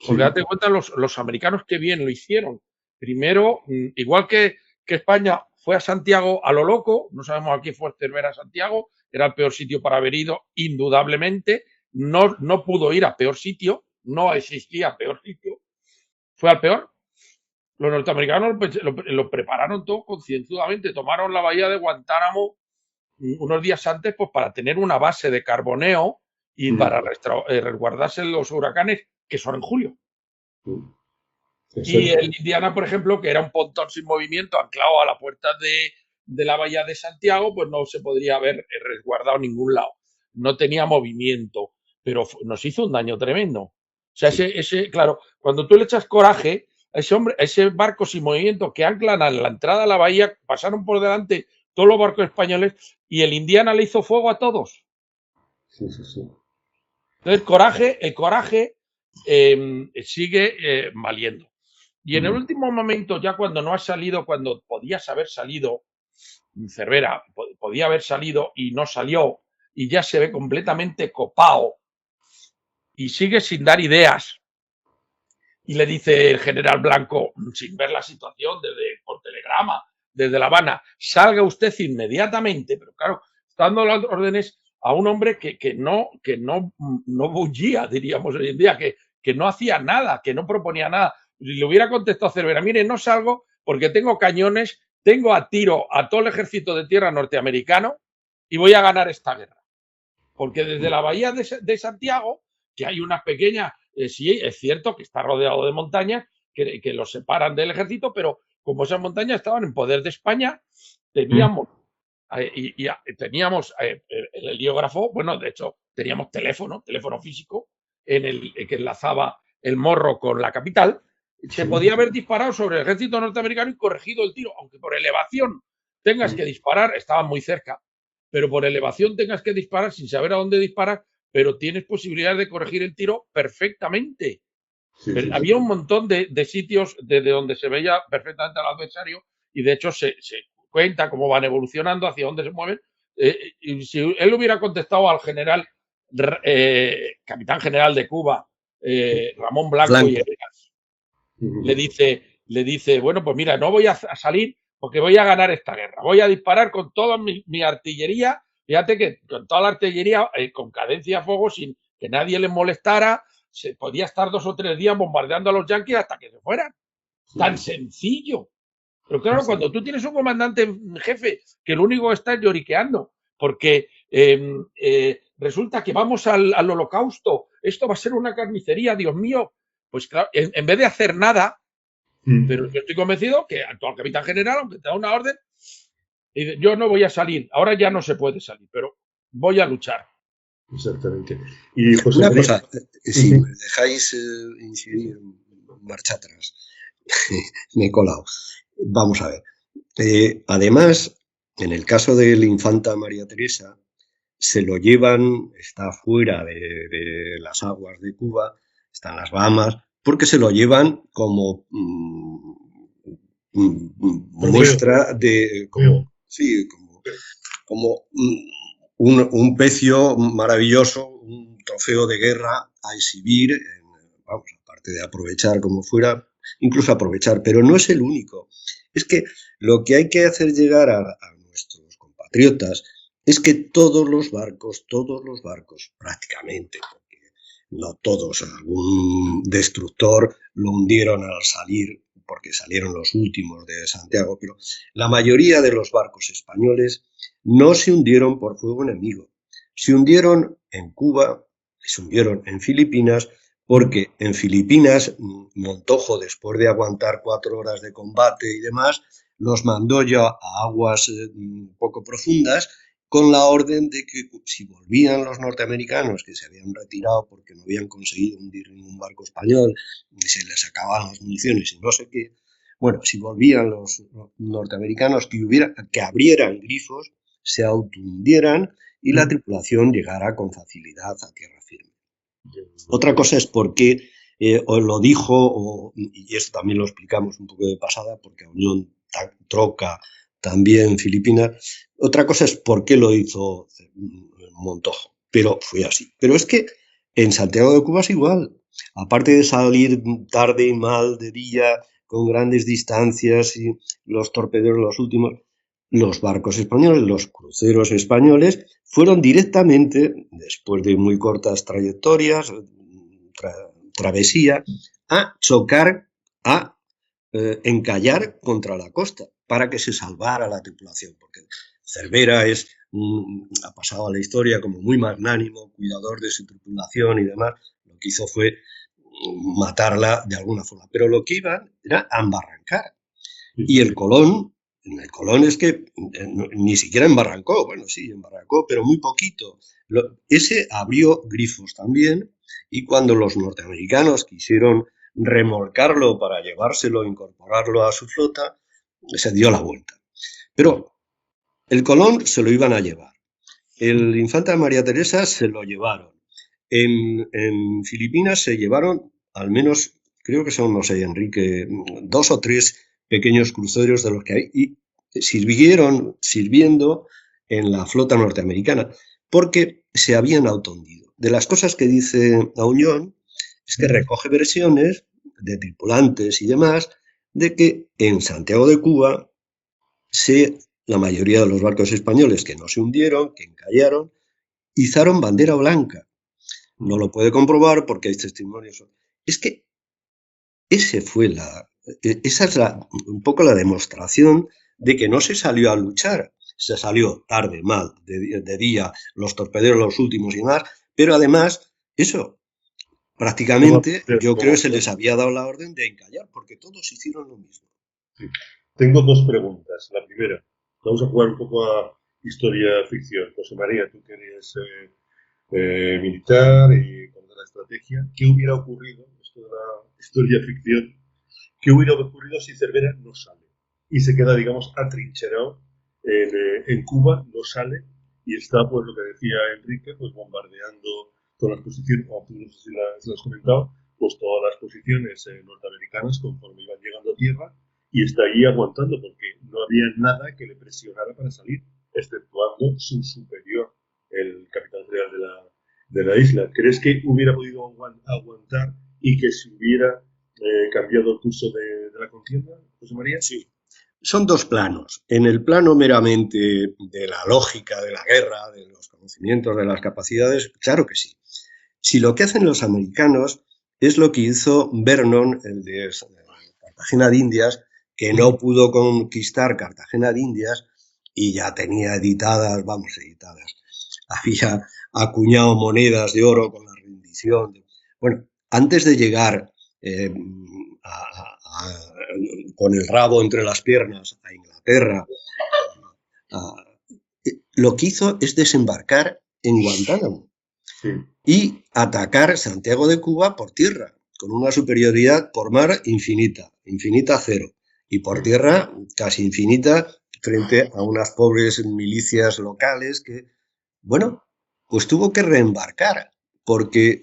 [SPEAKER 4] porque date cuenta los americanos qué bien lo hicieron. Primero, igual que España fue a Santiago a lo loco, no sabemos a qué fue Cervera a Santiago, era el peor sitio para haber ido, indudablemente, no pudo ir a peor sitio, no existía peor sitio, fue al peor. Los norteamericanos lo prepararon todo concienzudamente, tomaron la bahía de Guantánamo unos días antes, pues para tener una base de carboneo y para resguardarse los huracanes, que son en julio. Y el Indiana, por ejemplo, que era un pontón sin movimiento anclado a la puerta de la bahía de Santiago, pues no se podría haber resguardado en ningún lado. No tenía movimiento, pero nos hizo un daño tremendo. O sea, claro, cuando tú le echas coraje a ese barco sin movimiento que anclan a la entrada de la bahía, pasaron por delante todos los barcos españoles y el Indiana le hizo fuego a todos.
[SPEAKER 2] Sí.
[SPEAKER 4] Entonces, el coraje sigue valiendo. Y en el último momento, ya cuando no ha salido, cuando podías haber salido, Cervera podía haber salido y no salió, y ya se ve completamente copado y sigue sin dar ideas. Y le dice el general Blanco, sin ver la situación, por telegrama, desde La Habana, salga usted inmediatamente. Pero claro, está dando las órdenes a un hombre que no bullía, diríamos hoy en día, que no hacía nada, que no proponía nada. Y le hubiera contestado a Cervera, mire, no salgo porque tengo cañones, tengo a tiro a todo el ejército de tierra norteamericano y voy a ganar esta guerra. Porque desde la bahía de Santiago, que hay una pequeña, sí, es cierto que está rodeado de montañas que los separan del ejército, pero como esas montañas estaban en poder de España, teníamos el heliógrafo, bueno, de hecho, teníamos teléfono físico, que enlazaba el Morro con la capital, se podía haber disparado sobre el ejército norteamericano y corregido el tiro, aunque por elevación tengas que disparar, estaban muy cerca, pero por elevación tengas que disparar sin saber a dónde disparar, pero tienes posibilidades de corregir el tiro perfectamente. Había un montón de sitios desde donde se veía perfectamente al adversario y de hecho se cuenta cómo van evolucionando, hacia dónde se mueven. Y si él hubiera contestado al general, capitán general de Cuba, Ramón Blanco. Y Eras, le dice, bueno, pues mira, no voy a salir porque voy a ganar esta guerra. Voy a disparar con toda mi artillería. Fíjate que con toda la artillería, con cadencia a fuego, sin que nadie les molestara, se podía estar 2 o 3 días bombardeando a los yanquis hasta que se fueran. Tan sencillo. Pero claro, cuando tú tienes un comandante en jefe que lo único que está es lloriqueando, porque resulta que vamos al holocausto, esto va a ser una carnicería, Dios mío, pues claro, en vez de hacer nada, pero yo estoy convencido que al capitán general, aunque te da una orden, dice, yo no voy a salir, ahora ya no se puede salir, pero voy a luchar.
[SPEAKER 2] Exactamente. Y José
[SPEAKER 3] una
[SPEAKER 2] María,
[SPEAKER 3] cosa, si me dejáis incidir marcha atrás, me he colado. Vamos a ver. Además, en el caso de la infanta María Teresa, se lo llevan, está fuera de las aguas de Cuba, está en las Bahamas, porque se lo llevan como muestra de... como un pecio maravilloso, un trofeo de guerra a exhibir, vamos, aparte de aprovechar como fuera, incluso aprovechar, pero no es el único. Es que lo que hay que hacer llegar a nuestros compatriotas es que todos los barcos, prácticamente, porque no todos, algún destructor lo hundieron al salir, porque salieron los últimos de Santiago, pero la mayoría de los barcos españoles no se hundieron por fuego enemigo. Se hundieron en Cuba, se hundieron en Filipinas, porque en Filipinas Montojo, después de aguantar 4 horas de combate y demás, los mandó ya a aguas poco profundas, con la orden de que si volvían los norteamericanos, que se habían retirado porque no habían conseguido hundir ningún barco español, y se les acababan las municiones y no sé qué, bueno, si volvían los norteamericanos que abrieran grifos, se autohundieran y la tripulación llegara con facilidad a tierra firme. Otra cosa es por qué os lo dijo, y esto también lo explicamos un poco de pasada, porque a Unión troca también Filipinas. Otra cosa es por qué lo hizo Montojo, pero fue así. Pero es que en Santiago de Cuba es igual. Aparte de salir tarde y mal de día, con grandes distancias y los torpederos los últimos, los barcos españoles, los cruceros españoles, fueron directamente, después de muy cortas trayectorias, travesía, a chocar, a encallar contra la costa para que se salvara la tripulación, porque Cervera ha pasado a la historia como muy magnánimo, cuidador de su tripulación y demás. Lo que hizo fue matarla de alguna forma, pero lo que iban era a embarrancar. Y el Colón es que ni siquiera embarrancó, bueno, sí, embarrancó, pero muy poquito. Ese abrió grifos también, y cuando los norteamericanos quisieron remolcarlo para llevárselo, incorporarlo a su flota, se dio la vuelta. Pero el Colón se lo iban a llevar. El infanta María Teresa se lo llevaron. En Filipinas se llevaron, al menos, creo que son, no sé, Enrique, 2 o 3 pequeños cruceros de los que hay, y sirviendo en la flota norteamericana, porque se habían autohundido. De las cosas que dice Auñón es que recoge versiones de tripulantes y demás de que en Santiago de Cuba la mayoría de los barcos españoles que no se hundieron, que encallaron, izaron bandera blanca. No lo puede comprobar porque hay testimonios. Es que esa es un poco la demostración de que no se salió a luchar. Se salió tarde, mal, de día, los torpederos los últimos y más, pero además, eso, prácticamente, yo creo que se les había dado la orden de encallar, porque todos hicieron lo mismo.
[SPEAKER 2] Sí. Tengo 2 preguntas. La primera, vamos a jugar un poco a historia-ficción. José María, tú que eres militar y con la estrategia, ¿qué hubiera ocurrido, esto de la historia-ficción, ¿Qué hubiera ocurrido si Cervera no sale? Y se queda, digamos, atrincherado en Cuba, no sale y está, pues lo que decía Enrique, pues bombardeando todas las posiciones, como tú no sé si las has comentado, pues todas las posiciones norteamericanas conforme iban llegando a tierra, y está ahí aguantando porque no había nada que le presionara para salir, exceptuando su superior, el capitán real de la isla. ¿Crees que hubiera podido aguantar y que se hubiera cambiado el curso de la contienda, José María?
[SPEAKER 3] Sí. Son dos planos. En el plano meramente de la lógica de la guerra, de los conocimientos, de las capacidades, claro que sí. Si lo que hacen los americanos es lo que hizo Vernon, el de Cartagena de Indias, que no pudo conquistar Cartagena de Indias y ya tenía editadas, había acuñado monedas de oro con la rendición. Bueno, antes de llegar con el rabo entre las piernas a Inglaterra, lo que hizo es desembarcar en Guantánamo y atacar Santiago de Cuba por tierra, con una superioridad por mar infinita cero, y por tierra casi infinita frente a unas pobres milicias locales que, bueno, pues tuvo que reembarcar, porque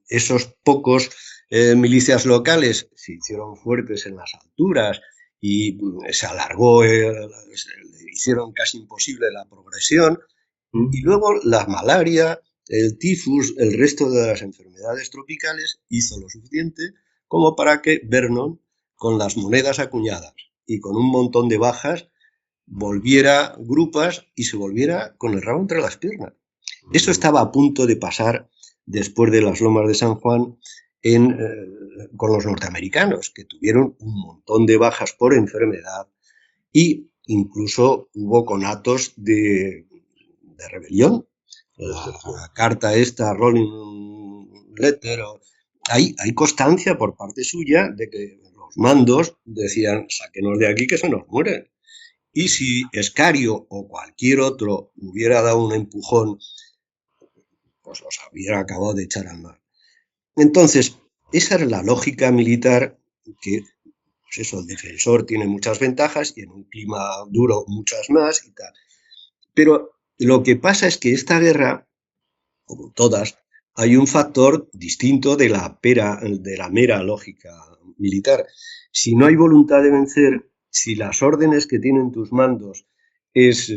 [SPEAKER 3] esos pocos milicias locales se hicieron fuertes en las alturas y se alargó, hicieron casi imposible la progresión, y luego la malaria, el tifus, el resto de las enfermedades tropicales hizo lo suficiente como para que Vernon, con las monedas acuñadas y con un montón de bajas, volviera grupas y se volviera con el rabo entre las piernas. Eso estaba a punto de pasar después de las lomas de San Juan con los norteamericanos, que tuvieron un montón de bajas por enfermedad y incluso hubo conatos de rebelión. La carta esta, Rolling Letter, hay constancia por parte suya de que los mandos decían: sáquenos de aquí que se nos mueren. Y si Escario o cualquier otro hubiera dado un empujón, pues los hubiera acabado de echar al mar. Entonces, esa es la lógica militar, que, pues eso, el defensor tiene muchas ventajas y en un clima duro muchas más y tal. Pero lo que pasa es que esta guerra, como todas, hay un factor distinto de la mera lógica militar. Si no hay voluntad de vencer, si las órdenes que tienen tus mandos es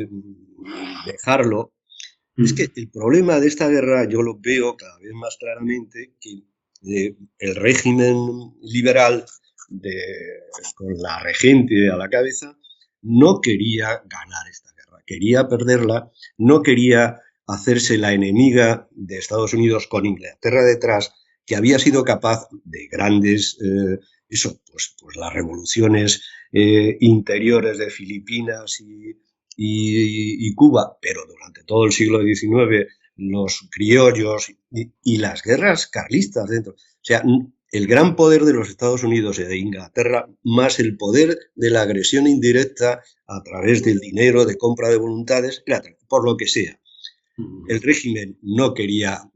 [SPEAKER 3] dejarlo, es que el problema de esta guerra yo lo veo cada vez más claramente, que el régimen liberal con la regente a la cabeza no quería ganar esta guerra, quería perderla, no quería hacerse la enemiga de Estados Unidos con Inglaterra detrás, que había sido capaz de grandes, pues las revoluciones interiores de Filipinas y Cuba, pero durante todo el siglo XIX los criollos y las guerras carlistas dentro. O sea, el gran poder de los Estados Unidos y de Inglaterra, más el poder de la agresión indirecta a través del dinero, de compra de voluntades, por lo que sea. El régimen no quería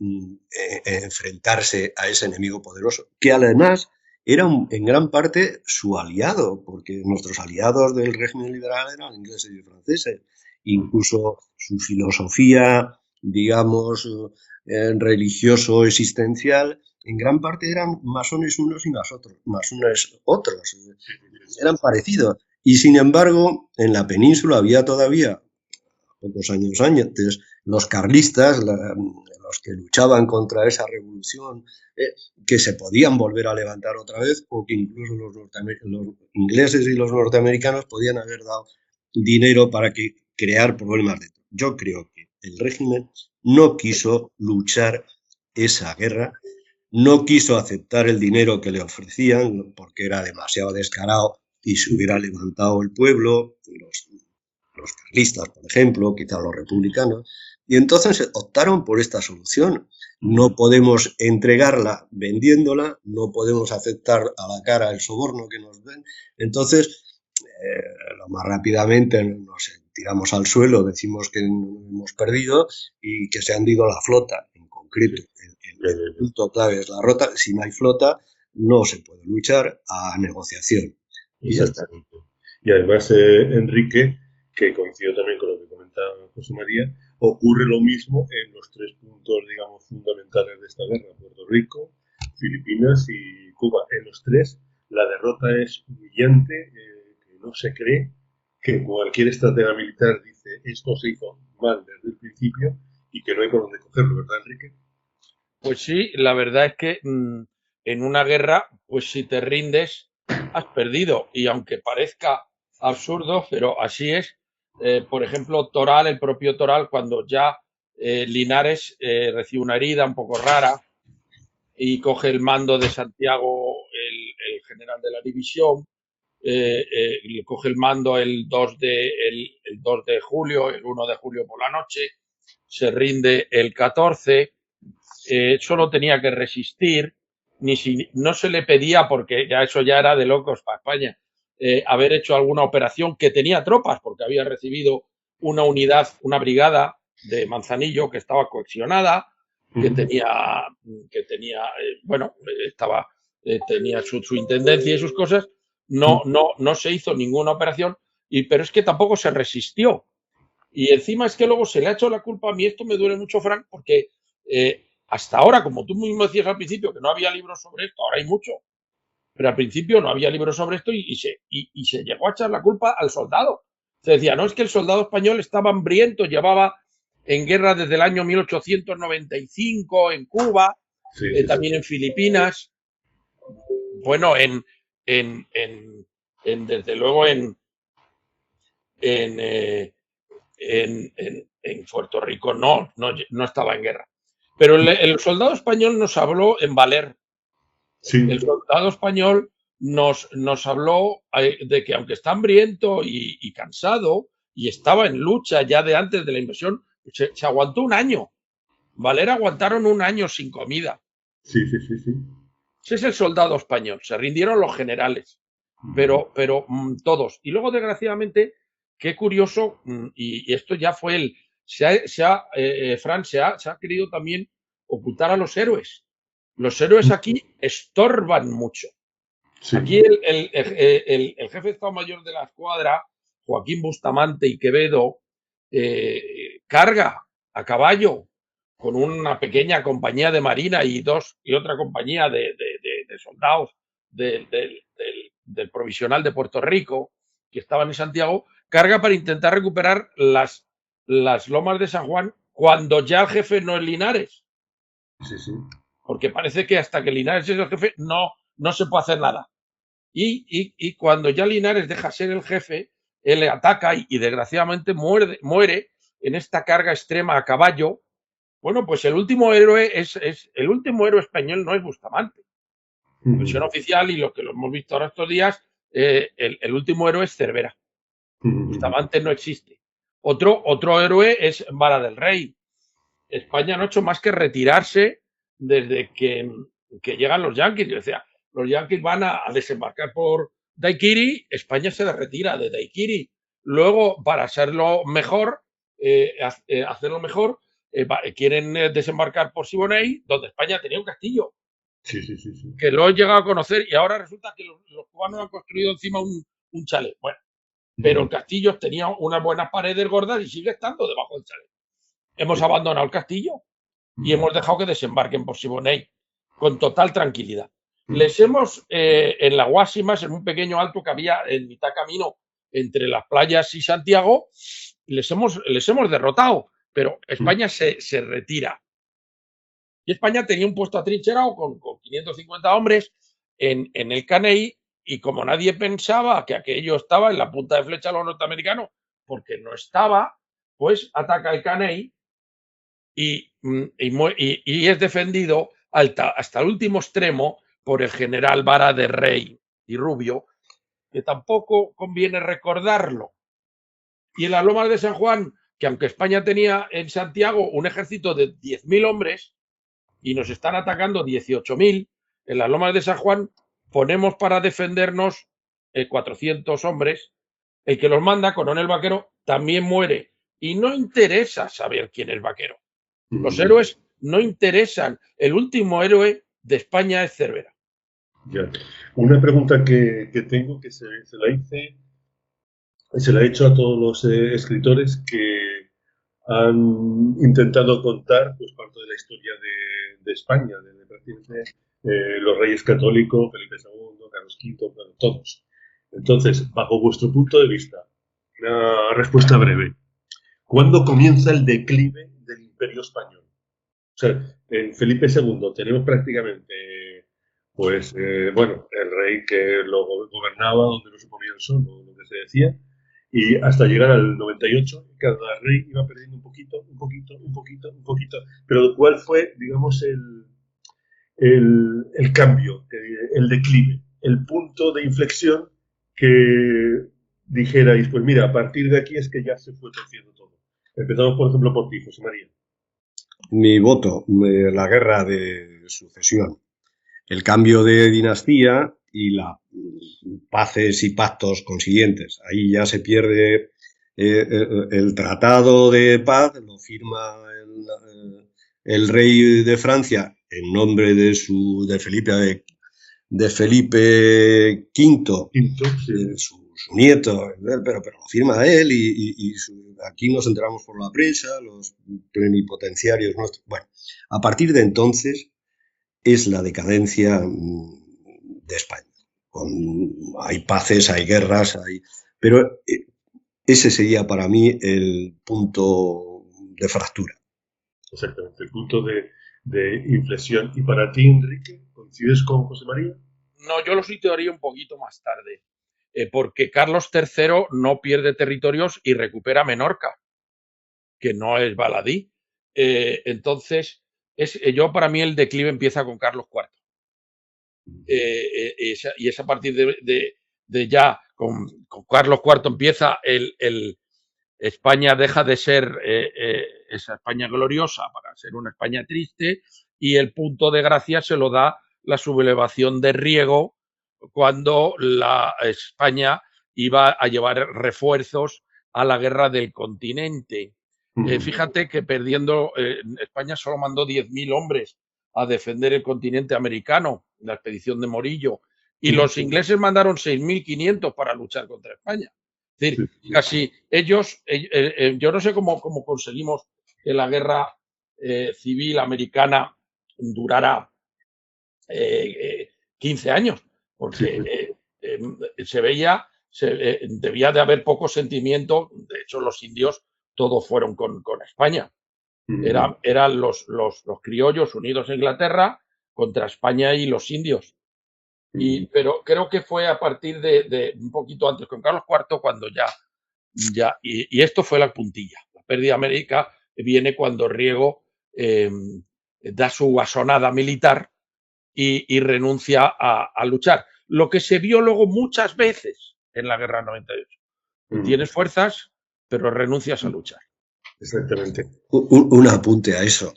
[SPEAKER 3] enfrentarse a ese enemigo poderoso, que además era en gran parte su aliado, porque nuestros aliados del régimen liberal eran ingleses y franceses. Incluso su filosofía, digamos, religioso-existencial, en gran parte eran masones unos y masones otros. Eran parecidos. Y sin embargo, en la península había todavía, pocos años antes, los carlistas, los que luchaban contra esa revolución, que se podían volver a levantar otra vez, o que incluso los ingleses y los norteamericanos podían haber dado dinero para crear problemas dentro. Yo creo que el régimen no quiso luchar esa guerra, no quiso aceptar el dinero que le ofrecían porque era demasiado descarado y se hubiera levantado el pueblo, los carlistas, por ejemplo, quizá los republicanos, y entonces optaron por esta solución. No podemos entregarla vendiéndola, no podemos aceptar a la cara el soborno que nos den, entonces lo más rápidamente nos tiramos al suelo, decimos que hemos perdido y que se han ido la flota, en concreto. El punto clave es la rota. Si no hay flota, no se puede luchar a negociación. Y ya está.
[SPEAKER 2] Y además, Enrique, que coincido también con lo que comenta José María, ocurre lo mismo en los tres puntos, digamos, fundamentales de esta guerra: Puerto Rico, Filipinas y Cuba. En los tres, la derrota es humillante, que no se cree, que cualquier estratega militar dice esto se hizo mal desde el principio y que no hay por dónde cogerlo, ¿verdad, Enrique?
[SPEAKER 4] Pues sí, la verdad es que en una guerra, pues si te rindes, has perdido. Y aunque parezca absurdo, pero así es. Por ejemplo, Toral, el propio Toral, cuando ya Linares recibe una herida un poco rara y coge el mando de Santiago, el general de la división, coge el mando el 2 de julio, el 1 de julio por la noche, se rinde el 14. Solo tenía que resistir, no se le pedía, porque ya eso ya era de locos para España, haber hecho alguna operación, que tenía tropas, porque había recibido una unidad, una brigada de Manzanillo que estaba cohesionada, que tenía bueno, tenía su intendencia y sus cosas. No se hizo ninguna operación, pero es que tampoco se resistió. Y encima es que luego se le ha hecho la culpa. A mí esto me duele mucho, Frank, porque hasta ahora, como tú mismo decías al principio, que no había libros sobre esto, ahora hay mucho, pero al principio no había libros sobre esto y se llegó a echar la culpa al soldado. Se decía, no, es que el soldado español estaba hambriento, llevaba en guerra desde el año 1895 en Cuba, también en Filipinas, bueno, desde luego en Puerto Rico no estaba en guerra. Pero el soldado español nos habló en valer. Sí. El soldado español nos habló de que, aunque está hambriento y cansado, y estaba en lucha ya de antes de la invasión, se aguantó un año. Valer aguantaron un año sin comida.
[SPEAKER 2] Sí.
[SPEAKER 4] Ese es el soldado español. Se rindieron los generales, pero todos. Y luego, desgraciadamente, qué curioso, y esto ya fue Fran se ha querido también ocultar a los héroes. Los héroes aquí estorban mucho. Sí. Aquí el jefe de Estado Mayor de la escuadra, Joaquín Bustamante y Quevedo, carga a caballo con una pequeña compañía de marina y otra compañía de soldados del provisional de Puerto Rico, que estaban en Santiago, carga para intentar recuperar las lomas de San Juan, cuando ya el jefe no es Linares.
[SPEAKER 2] Sí.
[SPEAKER 4] Porque parece que hasta que Linares es el jefe no se puede hacer nada. Y cuando ya Linares deja ser el jefe, él le ataca y desgraciadamente muere en esta carga extrema a caballo. Bueno, pues el último héroe español no es Bustamante. La versión oficial, y lo que lo hemos visto ahora estos días, el último héroe es Cervera. Bustamante no existe. Otro héroe es Vara del Rey. España no ha hecho más que retirarse desde que llegan los yanquis. O sea, los yanquis van a desembarcar por Daiquiri, España se retira de Daiquiri. Luego, para hacerlo mejor, quieren desembarcar por Siboney, donde España tenía un castillo.
[SPEAKER 2] Sí.
[SPEAKER 4] Que lo he llegado a conocer, y ahora resulta que los cubanos han construido encima un chalet. Bueno, pero el castillo tenía unas buenas paredes gordas y sigue estando debajo del chalet. Hemos abandonado el castillo y hemos dejado que desembarquen por Siboney con total tranquilidad. Les hemos, en la Guasimas, en un pequeño alto que había en mitad camino entre las playas y Santiago, les hemos derrotado, pero España se retira. Y España tenía un puesto atrincherado con 550 hombres en el Caney, y como nadie pensaba que aquello estaba en la punta de flecha a los norteamericanos, porque no estaba, pues ataca el Caney y es defendido hasta el último extremo por el general Vara de Rey y Rubio, que tampoco conviene recordarlo. Y en las lomas de San Juan, que aunque España tenía en Santiago un ejército de 10.000 hombres y nos están atacando 18.000, en las lomas de San Juan ponemos para defendernos 400 hombres. El que los manda, Coronel Vaquero, también muere. Y no interesa saber quién es Vaquero. Los héroes no interesan. El último héroe de España es Cervera.
[SPEAKER 2] Ya. Una pregunta que tengo que se la he hecho a todos los escritores que han intentado contar pues parte de la historia de España, desde prácticamente los reyes católicos, Felipe II, Carlos V, bueno, todos. Entonces, bajo vuestro punto de vista, una respuesta breve. ¿Cuándo comienza el declive del Imperio Español? O sea, en Felipe II tenemos prácticamente, pues, bueno, el rey que lo gobernaba donde no se ponía el sol, o lo que se decía, y hasta llegar al 98, cada rey iba perdiendo un poquito, un poquito, un poquito, un poquito. Pero ¿cuál fue, digamos, el cambio, el declive, el punto de inflexión que dijerais, pues mira, a partir de aquí es que ya se fue torciendo todo? Empezamos, por ejemplo, por ti, José María.
[SPEAKER 3] Mi voto, la guerra de sucesión, el cambio de dinastía y las paces y pactos consiguientes. Ahí ya se pierde el tratado de paz, lo firma el rey de Francia en nombre de Felipe V, su nieto, pero lo firma él y aquí nos enteramos por la prensa, los plenipotenciarios nuestros. Bueno, a partir de entonces es la decadencia de España. Hay paces, hay guerras, pero ese sería para mí el punto de fractura.
[SPEAKER 2] Exactamente, el punto de inflexión. ¿Y para ti, Enrique, coincides con José María?
[SPEAKER 4] No, yo lo situaría un poquito más tarde, porque Carlos III no pierde territorios y recupera Menorca, que no es baladí. Entonces, yo para mí el declive empieza con Carlos IV. Y es a partir de ya, con Carlos IV empieza España deja de ser esa España gloriosa para ser una España triste, y el punto de gracia se lo da la sublevación de Riego cuando la España iba a llevar refuerzos a la guerra del continente. Fíjate que perdiendo, España solo mandó 10.000 hombres a defender el continente americano, la expedición de Morillo, y los ingleses mandaron 6.500 para luchar contra España. Es decir, casi ellos, yo no sé cómo conseguimos que la guerra civil americana durara 15 años, porque se veía, debía de haber poco sentimiento. De hecho, los indios todos fueron con España. Eran los criollos unidos a Inglaterra contra España y los indios. Pero creo que fue a partir de un poquito antes, con Carlos IV, cuando ya y esto fue la puntilla. La pérdida de América viene cuando Riego da su guasonada militar y renuncia a luchar. Lo que se vio luego muchas veces en la guerra 98. Tienes fuerzas, pero renuncias a luchar.
[SPEAKER 2] Exactamente.
[SPEAKER 3] Un apunte a eso.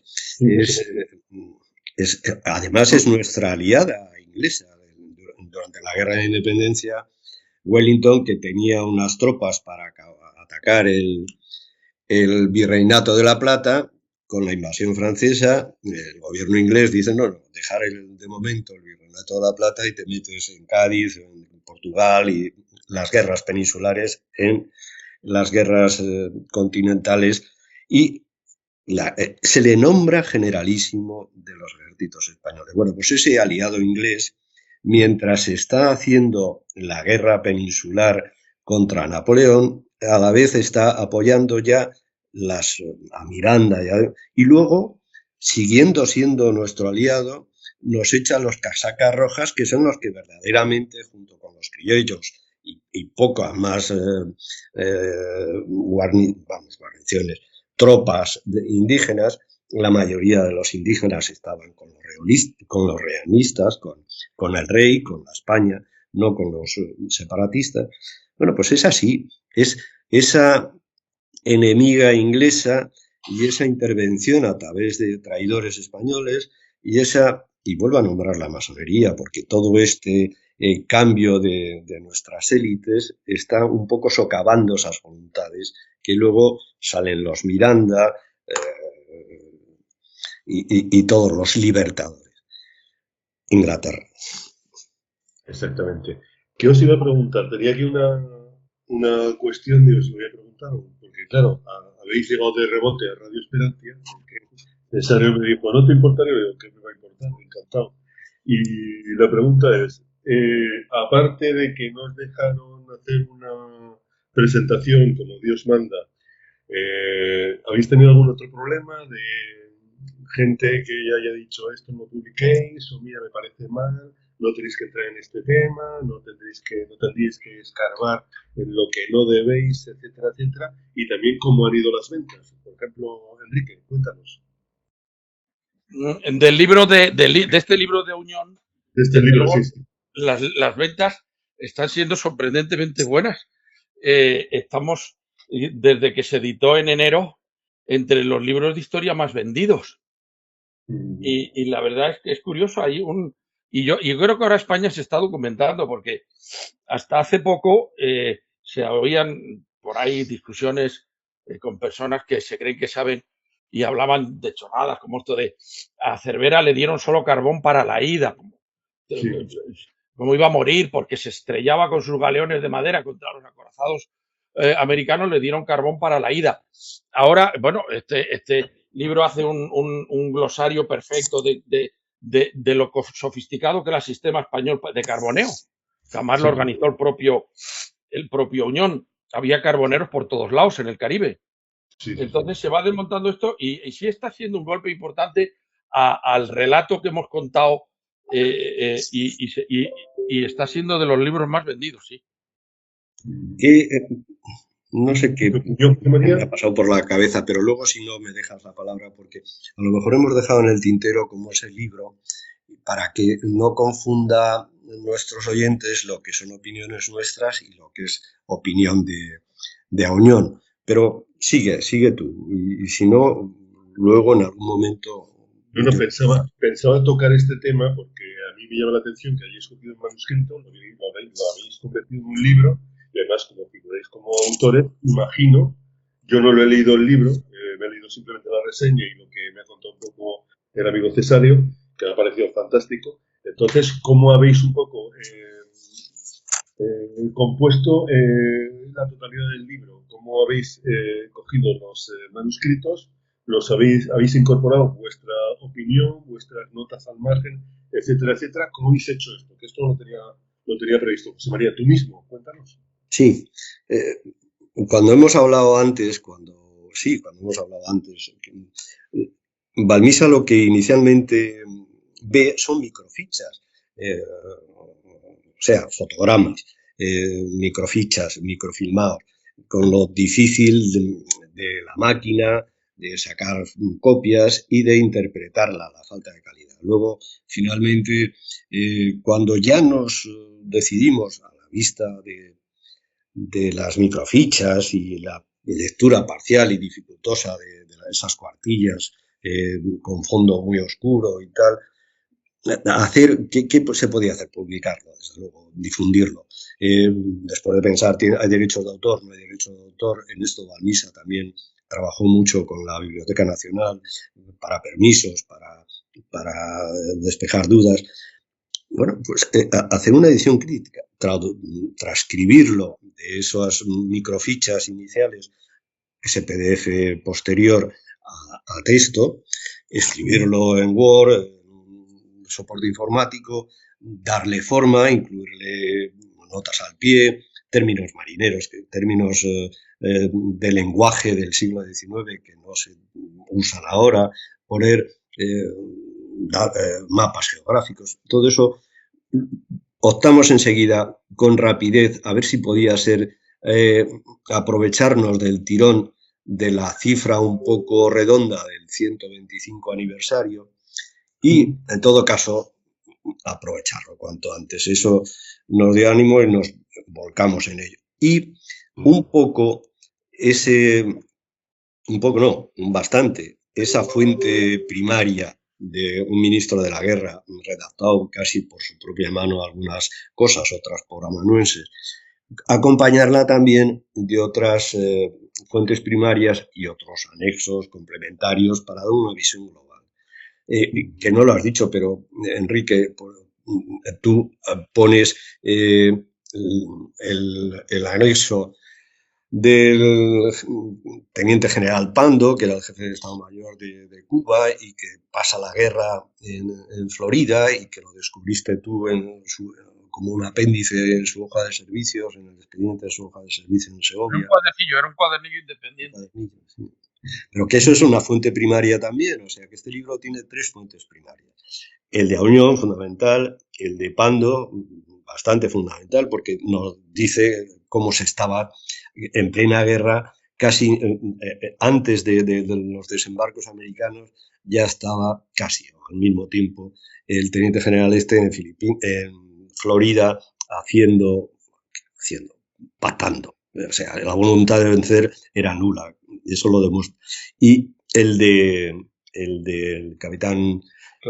[SPEAKER 3] Además es nuestra aliada inglesa. Durante la guerra de independencia, Wellington, que tenía unas tropas para atacar el virreinato de la Plata, con la invasión francesa, el gobierno inglés dice, no, dejar de momento el virreinato de la Plata y te metes en Cádiz, en Portugal, y las guerras peninsulares en las guerras continentales, y se le nombra generalísimo de los ejércitos españoles. Bueno, pues ese aliado inglés, mientras se está haciendo la guerra peninsular contra Napoleón, a la vez está apoyando ya a Miranda, y luego, siguiendo siendo nuestro aliado, nos echa los casacas rojas, que son los que verdaderamente, junto con los criollos y pocas más guarniciones, tropas indígenas, la mayoría de los indígenas estaban con los realistas, con el rey, con la España, no con los separatistas. Bueno, pues es así, es esa enemiga inglesa y esa intervención a través de traidores españoles y vuelvo a nombrar la masonería, porque todo este cambio de nuestras élites está un poco socavando esas voluntades, que luego salen los Miranda y todos los libertadores. Inglaterra.
[SPEAKER 2] Exactamente. ¿Qué os iba a preguntar? Tenía aquí una cuestión y os lo voy a preguntar, porque claro, habéis llegado de rebote a Radio Esperantia, porque César me dijo, ¿no te importaría? Y yo digo, ¿qué me va a importar? Encantado. Y la pregunta es, aparte de que nos dejaron hacer una presentación como Dios manda, ¿habéis tenido algún otro problema de gente que ya haya dicho esto no publiquéis, o mira, me parece mal, no tenéis que entrar en este tema, no tendréis que escarbar en lo que no debéis, etcétera, etcétera? Y también cómo han ido las ventas. Por ejemplo, Enrique, cuéntanos.
[SPEAKER 4] Del libro de este libro de Unión,
[SPEAKER 2] De este libro, luego, sí.
[SPEAKER 4] Las ventas están siendo sorprendentemente buenas. Estamos, desde que se editó en enero, entre los libros de historia más vendidos. Y la verdad es que es curioso. Y yo creo que ahora España se está documentando, porque hasta hace poco se oían por ahí discusiones con personas que se creen que saben y hablaban de chorradas, como esto de a Cervera le dieron solo carbón para la ida, como iba a morir porque se estrellaba con sus galeones de madera contra los acorazados americanos, le dieron carbón para la ida. Ahora, bueno, este libro hace un glosario perfecto de lo sofisticado que era el sistema español de carboneo. Además lo organizó el propio Unión. Había carboneros por todos lados en el Caribe. Entonces se va desmontando esto y sí está haciendo un golpe importante al relato que hemos contado y está siendo de los libros más vendidos, sí.
[SPEAKER 3] No sé qué me ha pasado por la cabeza, pero luego si no me dejas la palabra, porque a lo mejor hemos dejado en el tintero como ese libro, para que no confunda nuestros oyentes lo que son opiniones nuestras y lo que es opinión de Unión. Pero sigue tú, y si no, luego en algún momento...
[SPEAKER 2] Yo no pensaba tocar este tema porque a mí me llama la atención que hayáis cogido un manuscrito, lo habéis convertido en un libro, y además como figuráis como autores, imagino, yo no lo he leído el libro, me he leído simplemente la reseña y lo que me ha contado un poco el amigo Cesario, que me ha parecido fantástico. Entonces, ¿cómo habéis un poco compuesto la totalidad del libro? ¿Cómo habéis cogido los manuscritos? ¿Habéis incorporado vuestra opinión, vuestras notas al margen, etcétera, etcétera? ¿Cómo habéis hecho esto? Que esto no lo tenía previsto. José María, tú mismo, cuéntanos.
[SPEAKER 3] Sí, cuando hemos hablado antes, Balmisa lo que inicialmente ve son microfichas, o sea, fotogramas, microfichas, microfilmados, con lo difícil de la máquina, de sacar copias y de interpretarla, la falta de calidad. Luego, finalmente, cuando ya nos decidimos a la vista de las microfichas y la lectura parcial y dificultosa de esas cuartillas con fondo muy oscuro y tal, ¿qué se podía hacer? Publicarlo, desde luego, difundirlo. Después de pensar, ¿hay derechos de autor? ¿No hay derechos de autor? En esto Balmisa también trabajó mucho con la Biblioteca Nacional para permisos, para despejar dudas. Bueno, pues hacer una edición crítica, transcribirlo de esas microfichas iniciales, ese PDF posterior a texto, escribirlo en Word, soporte informático, darle forma, incluirle notas al pie, términos marineros, términos de lenguaje del siglo XIX que no se usan ahora, poner mapas geográficos, todo eso. Optamos enseguida con rapidez a ver si podía ser aprovecharnos del tirón de la cifra un poco redonda del 125 aniversario y, en todo caso, aprovecharlo cuanto antes. Eso nos dio ánimo y nos volcamos en ello. Y bastante, esa fuente primaria de un ministro de la guerra, redactado casi por su propia mano algunas cosas, otras por amanuenses, acompañarla también de otras fuentes primarias y otros anexos complementarios para dar una visión global. Que no lo has dicho, pero Enrique, tú pones el anexo del teniente general Pando, que era el jefe de Estado Mayor de Cuba y que pasa la guerra en Florida y que lo descubriste tú como un apéndice en su hoja de servicios, en el expediente de su hoja de servicios en Segovia.
[SPEAKER 4] Era un cuadernillo independiente.
[SPEAKER 3] Sí. Pero que eso es una fuente primaria también, o sea que este libro tiene 3 fuentes primarias. El de Auñón, fundamental, el de Pando, bastante fundamental, porque nos dice cómo se estaba en plena guerra, casi antes de los desembarcos americanos, ya estaba casi al mismo tiempo el teniente general en Florida patando. O sea, la voluntad de vencer era nula, eso lo demuestra. Y el del capitán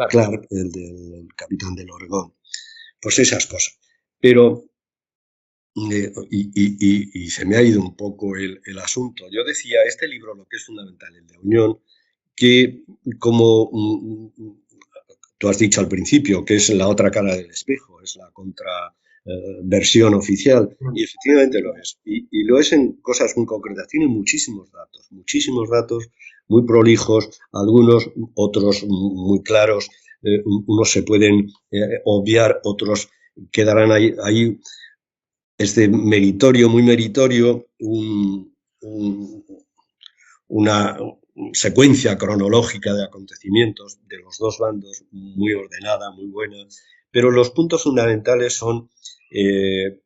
[SPEAKER 3] Clark, el del capitán del Oregón, pues esas cosas. Pero y se me ha ido un poco el asunto. Yo decía, este libro, lo que es fundamental, el de Auñón, que como tú has dicho al principio, que es la otra cara del espejo, es la contraversión oficial, y efectivamente lo es. Y lo es en cosas muy concretas. Tiene muchísimos datos muy prolijos, algunos, otros muy claros, unos se pueden obviar, otros quedarán ahí. Es de meritorio, muy meritorio, una secuencia cronológica de acontecimientos de los dos bandos, muy ordenada, muy buena, pero los puntos fundamentales son el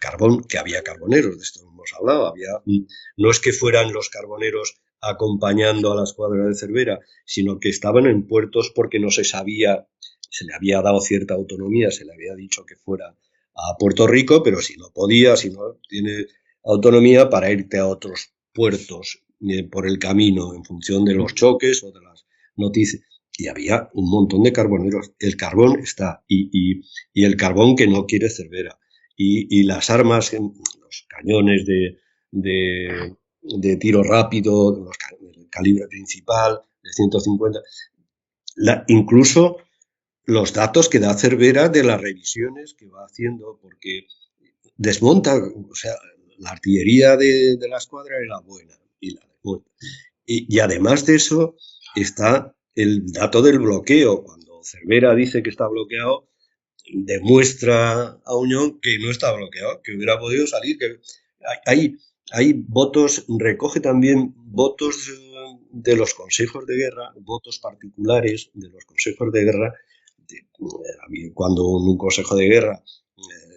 [SPEAKER 3] carbón, que había carboneros, de esto hemos hablado, no es que fueran los carboneros acompañando a la escuadra de Cervera, sino que estaban en puertos porque no se sabía, se le había dado cierta autonomía, se le había dicho que fuera a Puerto Rico, pero si no podía, si no tiene autonomía para irte a otros puertos por el camino en función de los choques o de las noticias. Y había un montón de carboneros. El carbón está, y el carbón que no quiere Cervera. Y las armas, los cañones de tiro rápido, el calibre principal de 150, incluso los datos que da Cervera de las revisiones que va haciendo, porque desmonta, o sea, la artillería de la escuadra era buena y la desmonta. Y además de eso está el dato del bloqueo. Cuando Cervera dice que está bloqueado, demuestra a Auñón que no está bloqueado, que hubiera podido salir. Que hay votos, recoge también votos de los consejos de guerra, votos particulares de los consejos de guerra. Cuando en un consejo de guerra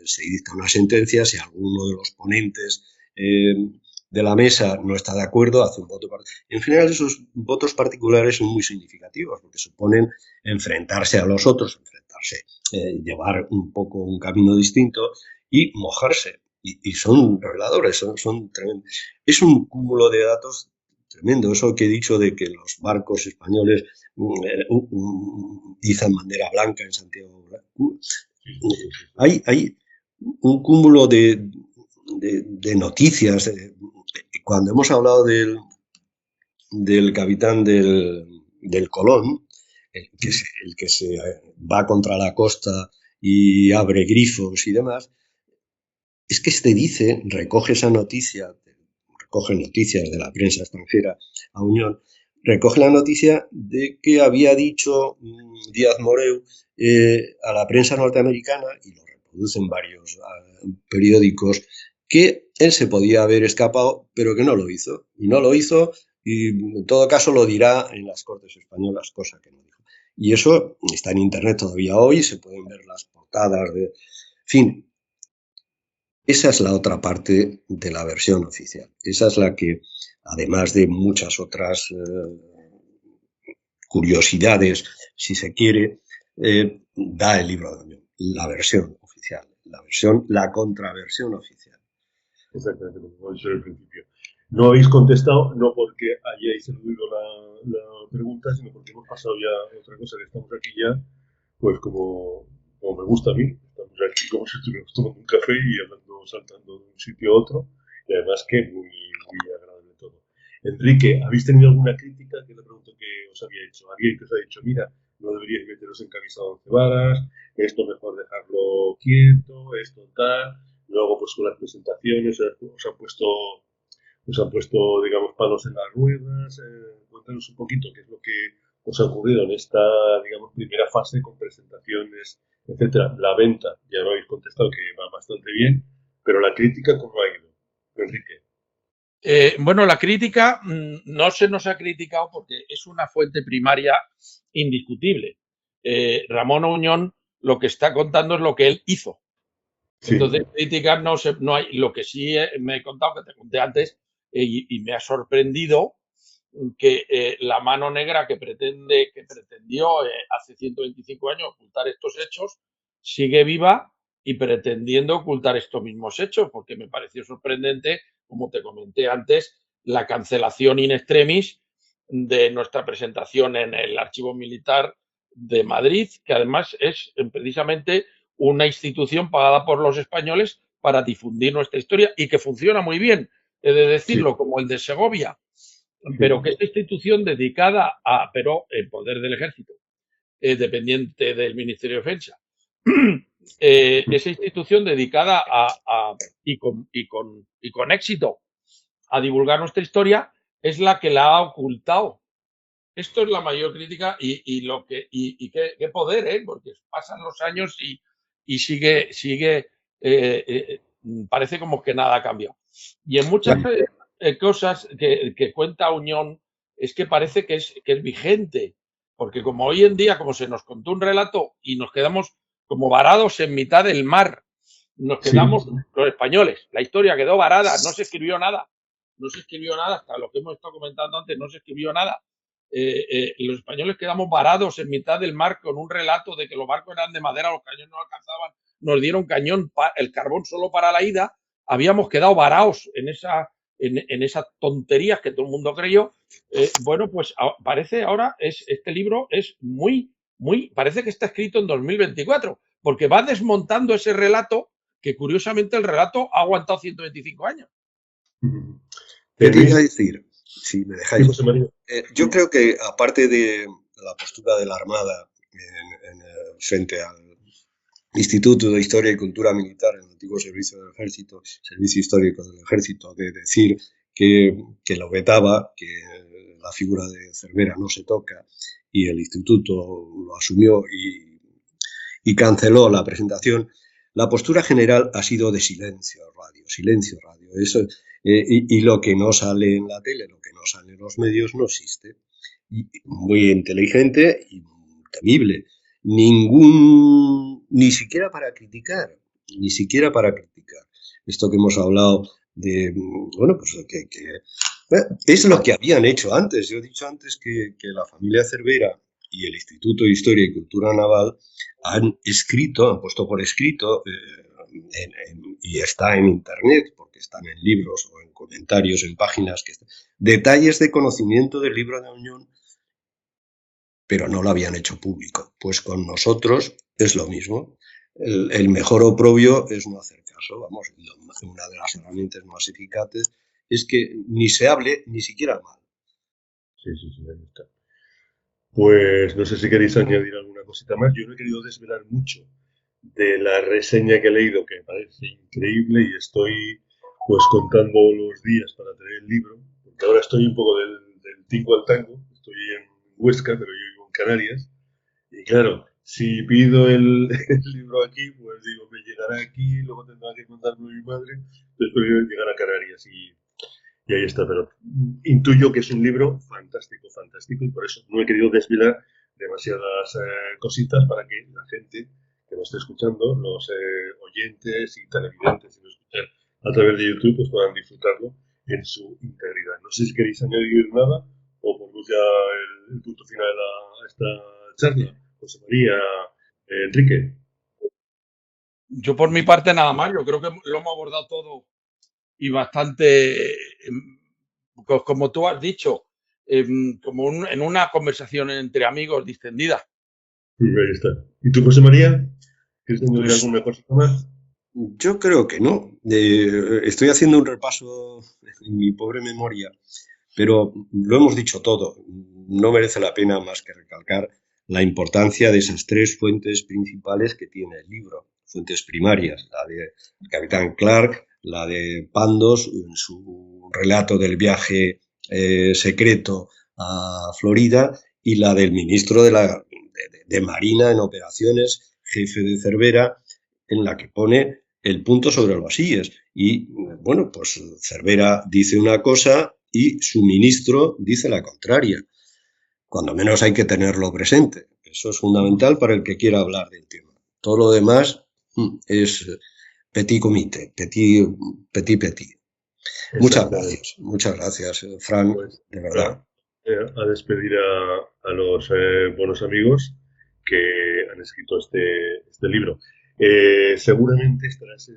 [SPEAKER 3] se dicta una sentencia, si alguno de los ponentes de la mesa no está de acuerdo, hace un voto particular. En general, esos votos particulares son muy significativos porque suponen enfrentarse a los otros, llevar un poco un camino distinto y mojarse. Y son reveladores, son tremendos. Es un cúmulo de datos tremendo. Eso que he dicho de que los barcos españoles izan bandera blanca en Santiago. Hay un cúmulo de noticias. Cuando hemos hablado del capitán del Colón, el que se va contra la costa y abre grifos y demás, es que recoge esa noticia, recoge noticias de la prensa extranjera a Unión, recoge la noticia de que había dicho Díaz Moreu a la prensa norteamericana, y lo reproducen varios periódicos, que él se podía haber escapado, pero que no lo hizo. Y no lo hizo, y en todo caso lo dirá en las Cortes Españolas, cosa que no dijo. Y eso está en internet todavía hoy, se pueden ver las portadas En fin, esa es la otra parte de la versión oficial. Esa es la que, además de muchas otras curiosidades, si se quiere, da el libro de Auñón, la versión oficial, la contraversión oficial.
[SPEAKER 2] Exactamente, como he dicho al principio. No habéis contestado, no porque hayáis eludido la pregunta, sino porque hemos pasado ya a otra cosa, que estamos aquí ya, pues como me gusta a mí, estamos aquí como si estuviéramos tomando un café y hablando, saltando de un sitio a otro, y además que muy agradable todo. Enrique, ¿habéis tenido alguna crítica? Que le pregunto que os había hecho. Alguien que os ha dicho, mira, no deberíais meteros en camisa de 11 varas, esto mejor dejarlo quieto, esto tal. Luego, pues con las presentaciones os han puesto, digamos, palos en las ruedas. Cuéntanos un poquito qué es lo que os ha ocurrido en esta, digamos, primera fase con presentaciones, etcétera. La venta, ya lo habéis contestado que va bastante bien, pero la crítica, ¿cómo ha ido, Enrique?
[SPEAKER 4] Bueno, la crítica no se nos ha criticado porque es una fuente primaria indiscutible. Ramón Auñón lo que está contando es lo que él hizo.
[SPEAKER 2] Sí.
[SPEAKER 4] Entonces, críticas no hay. Lo que sí me he contado, que te conté antes, y me ha sorprendido que la mano negra que pretendió hace 125 años ocultar estos hechos sigue viva y pretendiendo ocultar estos mismos hechos, porque me pareció sorprendente, como te comenté antes, la cancelación in extremis de nuestra presentación en el Archivo Militar de Madrid, que además es precisamente una institución pagada por los españoles para difundir nuestra historia y que funciona muy bien, he de decirlo, como el de Segovia, pero que esta institución dedicada pero en poder del ejército, dependiente del Ministerio de Defensa, esa institución dedicada y con éxito a divulgar nuestra historia es la que la ha ocultado. Esto es la mayor crítica y qué poder, porque pasan los años y sigue parece como que nada ha cambiado. Y en muchas cosas que cuenta Unión es que parece que es vigente, porque como hoy en día, como se nos contó un relato y nos quedamos como varados en mitad del mar, nos quedamos los españoles, la historia quedó varada, no se escribió nada, hasta lo que hemos estado comentando antes, no se escribió nada. Los españoles quedamos varados en mitad del mar con un relato de que los barcos eran de madera, los cañones no alcanzaban, nos dieron cañón, el carbón solo para la ida, habíamos quedado varados en esas tonterías que todo el mundo creyó. Bueno, pues parece ahora, este libro es parece que está escrito en 2024, porque va desmontando ese relato, que curiosamente el relato ha aguantado 125 años.
[SPEAKER 3] ¿Qué te iba a decir? Si me dejáis.
[SPEAKER 2] José María.
[SPEAKER 3] Yo creo que, aparte de la postura de la Armada frente al Instituto de Historia y Cultura Militar, el antiguo Servicio del Ejército, Servicio Histórico del Ejército, de decir que lo vetaba, que la figura de Cervera no se toca, y el Instituto lo asumió y canceló la presentación, la postura general ha sido de silencio radio. Eso, y lo que no sale en la tele, lo que no sale en los medios, no existe. Y muy inteligente y temible. Ni siquiera para criticar. Esto que hemos hablado de, bueno, pues es lo que habían hecho antes. Yo he dicho antes que la familia Cervera y el Instituto de Historia y Cultura Naval han puesto por escrito, y está en internet, porque están en libros o en comentarios, en páginas, detalles de conocimiento del libro de Auñón, pero no lo habían hecho público. Pues con nosotros es lo mismo. El mejor oprobio es no hacer caso. Vamos, una de las herramientas más eficaces es que ni se hable ni siquiera mal.
[SPEAKER 2] Sí, ahí está. Pues no sé si queréis añadir alguna cosita más. Yo no he querido desvelar mucho de la reseña que he leído, que me parece increíble, y estoy pues contando los días para tener el libro, porque ahora estoy un poco del tingo al tango. Estoy en Huesca, pero yo vivo en Canarias, y claro, si pido el libro aquí, pues digo, me llegará aquí, luego tendrá que contarlo a mi madre, después llegar a Canarias y ahí está, pero intuyo que es un libro fantástico, y por eso no he querido desvelar demasiadas cositas para que la gente que nos esté escuchando, los oyentes y televidentes, si nos escuchan a través de YouTube, pues puedan disfrutarlo en su integridad. No sé si queréis añadir nada o ponemos ya el punto final a esta charla. José María, Enrique.
[SPEAKER 4] Yo por mi parte nada más, yo creo que lo hemos abordado todo y bastante, como tú has dicho, como en una conversación entre amigos distendida.
[SPEAKER 2] Ahí está. ¿Y tú, José María? ¿Quieres añadir alguna cosita más?
[SPEAKER 3] Yo creo que no. Estoy haciendo un repaso en mi pobre memoria, pero lo hemos dicho todo. No merece la pena más que recalcar la importancia de esas tres fuentes principales que tiene el libro, fuentes primarias, la del capitán Clark, la de Pandos en su relato del viaje secreto a Florida, y la del ministro de Marina en operaciones, jefe de Cervera, en la que pone el punto sobre los íes. Y bueno, pues Cervera dice una cosa y su ministro dice la contraria. Cuando menos hay que tenerlo presente. Eso es fundamental para el que quiera hablar del tema. Todo lo demás es petit comité, petit. Muchas gracias, Fran, pues, de verdad.
[SPEAKER 2] A despedir a los buenos amigos que han escrito este libro. Seguramente estarás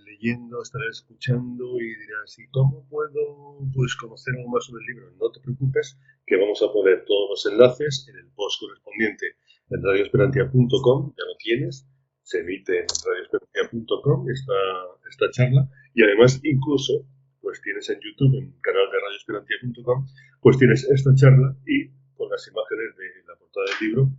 [SPEAKER 2] leyendo, estarás escuchando y dirás, ¿y cómo puedo conocer algo más sobre el libro? No te preocupes, que vamos a poner todos los enlaces en el post correspondiente en radioesperantia.com, ya lo tienes, se emite en radioesperantia.com esta charla, y además incluso pues tienes en YouTube, en el canal de radioesperantia.com, pues tienes esta charla y con las imágenes de la portada del libro,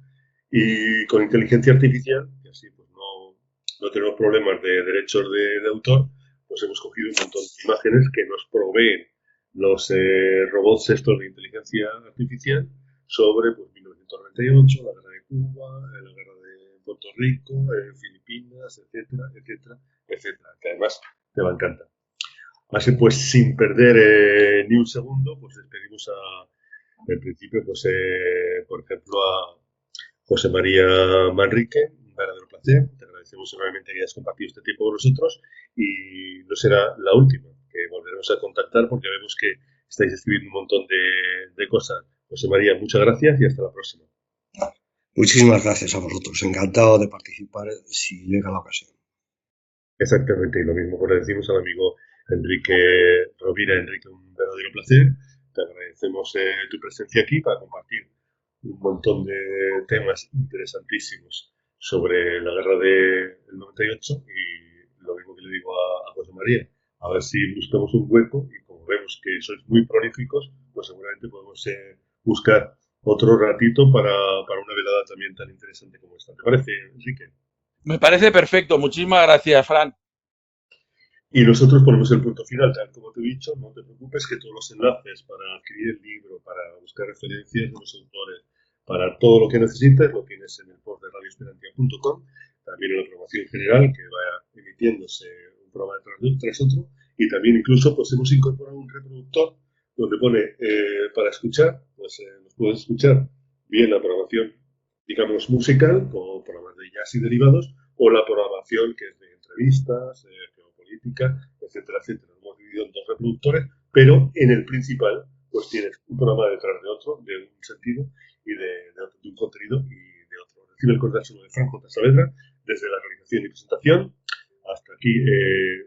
[SPEAKER 2] y con inteligencia artificial, y así pues no tenemos problemas de derechos de autor, pues hemos cogido un montón de imágenes que nos proveen los robots estos de inteligencia artificial sobre pues 1998, la guerra de Cuba, la guerra de Puerto Rico, Filipinas, etcétera, que además te va a encantar. Así pues, sin perder ni un segundo, pues despedimos en principio, pues por ejemplo, a José María Manrique, un verdadero placer. Te agradecemos enormemente que hayas compartido este tiempo con nosotros y no será la última, que volveremos a contactar porque vemos que estáis escribiendo un montón de cosas. José María, muchas gracias y hasta la próxima.
[SPEAKER 3] Muchísimas gracias a vosotros. Encantado de participar si llega la ocasión.
[SPEAKER 2] Exactamente, y lo mismo le decimos al amigo Enrique Rovira. Enrique, un verdadero placer. Te agradecemos tu presencia aquí para compartir un montón de temas interesantísimos sobre la guerra del 98 y lo mismo que le digo a José María, a ver si buscamos un hueco y como vemos que sois muy prolíficos, pues seguramente podemos buscar otro ratito para una velada también tan interesante como esta. ¿Te parece, Enrique?
[SPEAKER 4] Me parece perfecto. Muchísimas gracias, Fran.
[SPEAKER 2] Y nosotros ponemos el punto final, tal como te he dicho, no te preocupes que todos los enlaces para adquirir el libro, para buscar referencias de los autores, para todo lo que necesites, lo tienes en el post de radioesperantia.com, también en la programación general que va emitiéndose un programa tras otro, y también incluso pues hemos incorporado un reproductor donde pone para escuchar, pues nos puedes escuchar bien la programación, digamos, musical, como programas de jazz y derivados, o la programación que es de entrevistas, política, etcétera, etcétera. Lo hemos dividido en dos reproductores, pero en el principal pues tienes un programa detrás de otro, de un sentido y de un contenido y de otro. Recibe el cordial saludo de Fran J. Saavedra desde la realización y presentación. Hasta aquí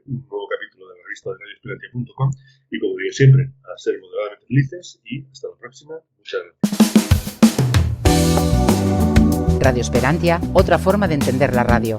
[SPEAKER 2] un nuevo capítulo de la revista de radioesperantia.com y como digo siempre, a ser moderadamente felices y hasta la próxima. Muchas gracias.
[SPEAKER 1] Radio Esperantia, otra forma de entender la radio.